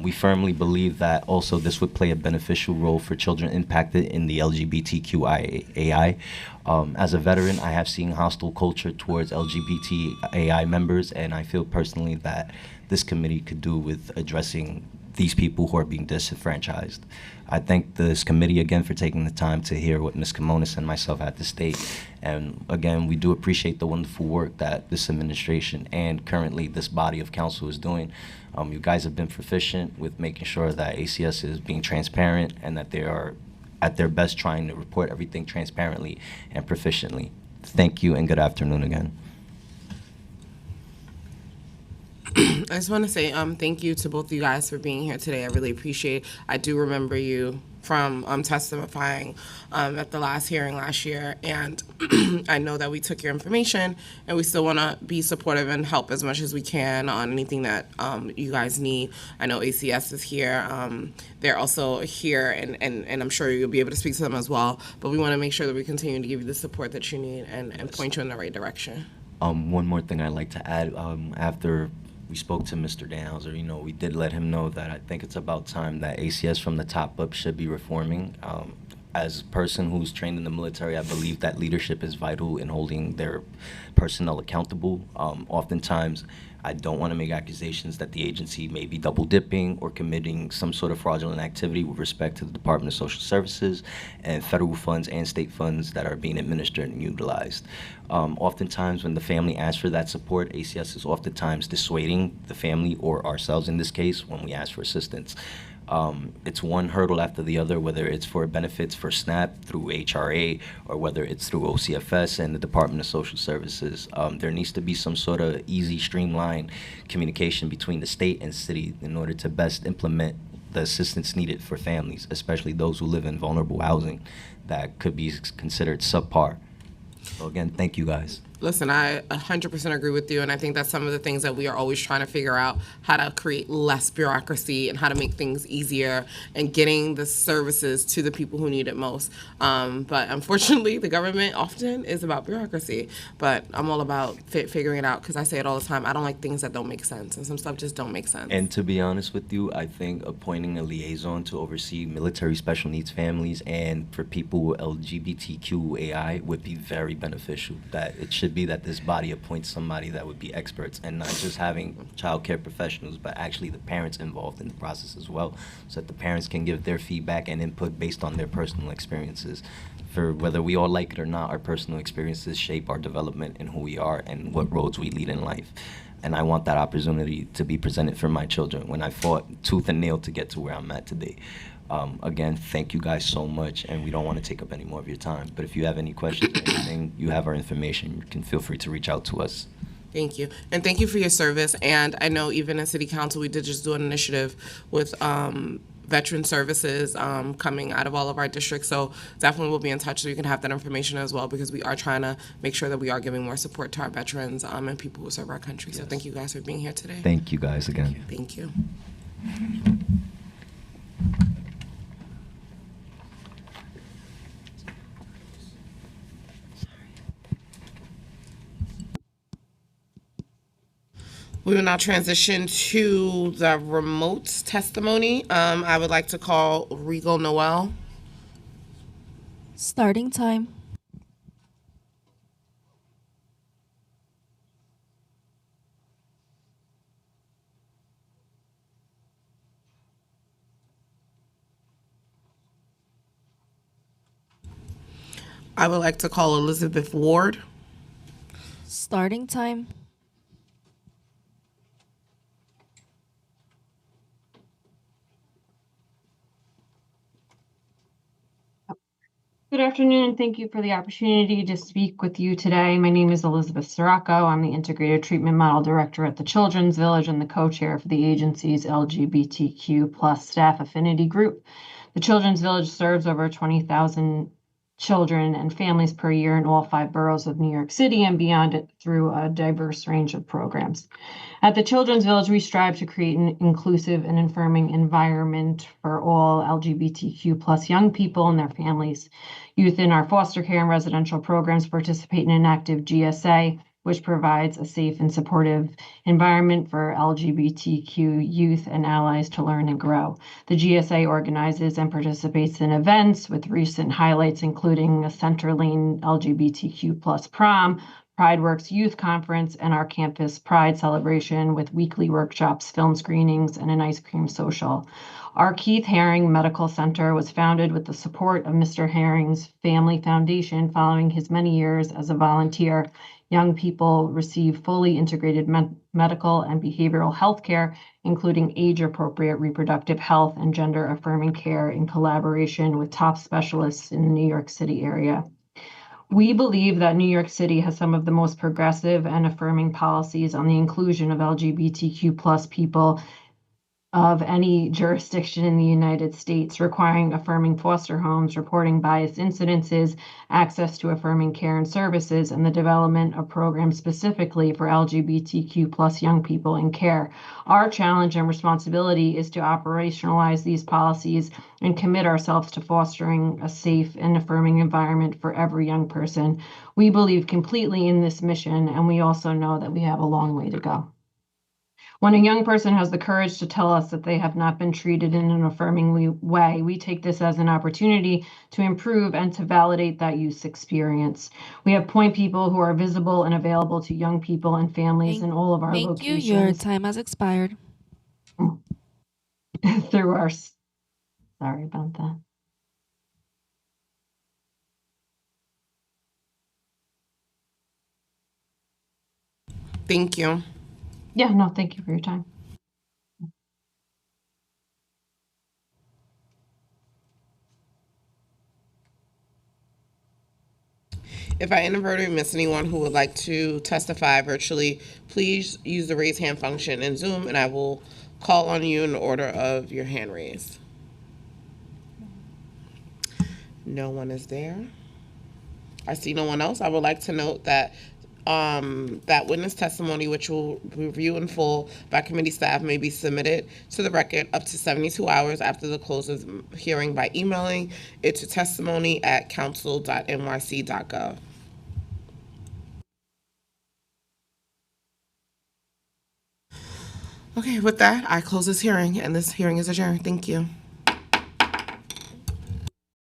We firmly believe that also this would play a beneficial role for children impacted in the LGBTQIAI. As a veteran, I have seen hostile culture towards LGBTAI members, and I feel personally that this committee could do with addressing these people who are being disenfranchised. I thank this committee again for taking the time to hear what Ms. Camones and myself had to state. And again, we do appreciate the wonderful work that this administration and currently this body of council is doing. You guys have been proficient with making sure that ACS is being transparent and that they are at their best trying to report everything transparently and proficiently. Thank you and good afternoon again. I just want to say thank you to both of you guys for being here today. I really appreciate it. I do remember you from testifying at the last hearing last year, and I know that we took your information, and we still want to be supportive and help as much as we can on anything that you guys need. I know ACS is here. They're also here, and I'm sure you'll be able to speak to them as well, but we want to make sure that we continue to give you the support that you need and point you in the right direction. One more thing I'd like to add, after we spoke to Mr. Danhauser, we did let him know that I think it's about time that ACS from the top up should be reforming. As a person who's trained in the military, I believe that leadership is vital in holding their personnel accountable. Oftentimes, I don't want to make accusations that the agency may be double dipping or committing some sort of fraudulent activity with respect to the Department of Social Services and federal funds and state funds that are being administered and utilized. Oftentimes when the family asks for that support, ACS is oftentimes dissuading the family or ourselves in this case when we ask for assistance. It's one hurdle after the other, whether it's for benefits for SNAP through HRA or whether it's through OCFS and the Department of Social Services. There needs to be some sort of easy, streamlined communication between the state and city in order to best implement the assistance needed for families, especially those who live in vulnerable housing that could be considered subpar. So again, thank you guys. Listen, I 100% agree with you, and I think that's some of the things that we are always trying to figure out, how to create less bureaucracy and how to make things easier and getting the services to the people who need it most. But unfortunately, the government often is about bureaucracy, but I'm all about figuring it out because I say it all the time. I don't like things that don't make sense, and some stuff just don't make sense. And to be honest with you, I think appointing a liaison to oversee military special needs families and for people with LGBTQAI would be very beneficial. That it should be that this body appoints somebody that would be experts and not just having child care professionals, but actually the parents involved in the process as well, so that the parents can give their feedback and input based on their personal experiences. For whether we all like it or not, our personal experiences shape our development and who we are and what roads we lead in life. And I want that opportunity to be presented for my children when I fought tooth and nail to get to where I'm at today. Again, thank you guys so much, and we don't want to take up any more of your time. But if you have any questions or anything, you have our information. You can feel free to reach out to us. Thank you. And thank you for your service. And I know even in City Council, we did just do an initiative with veteran services coming out of all of our districts. So definitely we'll be in touch so you can have that information as well, because we are trying to make sure that we are giving more support to our veterans and people who serve our country. So thank you guys for being here today. Thank you guys again. Thank you. We will now transition to the remote testimony. I would like to call Rigo Noel. Starting time. I would like to call Elizabeth Ward. Starting time. Good afternoon, and thank you for the opportunity to speak with you today. My name is Elizabeth Sirocco. I'm the Integrated Treatment Model Director at the Children's Village and the co-chair for the agency's LGBTQ+ staff affinity group. The Children's Village serves over 20,000 children and families per year in all 5 boroughs of New York City and beyond it through a diverse range of programs. At the Children's Village, we strive to create an inclusive and affirming environment for all LGBTQ+ young people and their families. Youth in our foster care and residential programs participate in an active GSA, which provides a safe and supportive environment for LGBTQ youth and allies to learn and grow. The GSA organizes and participates in events with recent highlights including a Center Lane LGBTQ+ prom, PrideWorks Youth Conference, and our Campus Pride celebration with weekly workshops, film screenings, and an ice cream social. Our Keith Haring Medical Center was founded with the support of Mr. Haring's Family Foundation following his many years as a volunteer. Young people receive fully integrated medical and behavioral health care, including age-appropriate reproductive health and gender-affirming care in collaboration with top specialists in the New York City area. We believe that New York City has some of the most progressive and affirming policies on the inclusion of LGBTQ+ people of any jurisdiction in the United States, requiring affirming foster homes, reporting bias incidences, access to affirming care and services, and the development of programs specifically for LGBTQ+ young people in care. Our challenge and responsibility is to operationalize these policies and commit ourselves to fostering a safe and affirming environment for every young person. We believe completely in this mission, and we also know that we have a long way to go. When a young person has the courage to tell us that they have not been treated in an affirming way, we take this as an opportunity to improve and to validate that youth's experience. We have point people who are visible and available to young people and families in all of our Thank locations. you. Your time has expired. Through our, sorry about that. Thank you. Yeah, no, thank you for your time. If I inadvertently miss anyone who would like to testify virtually, please use the raise hand function in Zoom and I will call on you in order of your hand raised. No one is there. I see no one else. I would like to note that that witness testimony, which will review in full by committee staff, may be submitted to the record up to 72 hours after the close of the hearing by emailing it to testimony@council.nyc.gov. Okay, with that, I close this hearing, and this hearing is adjourned. Thank you.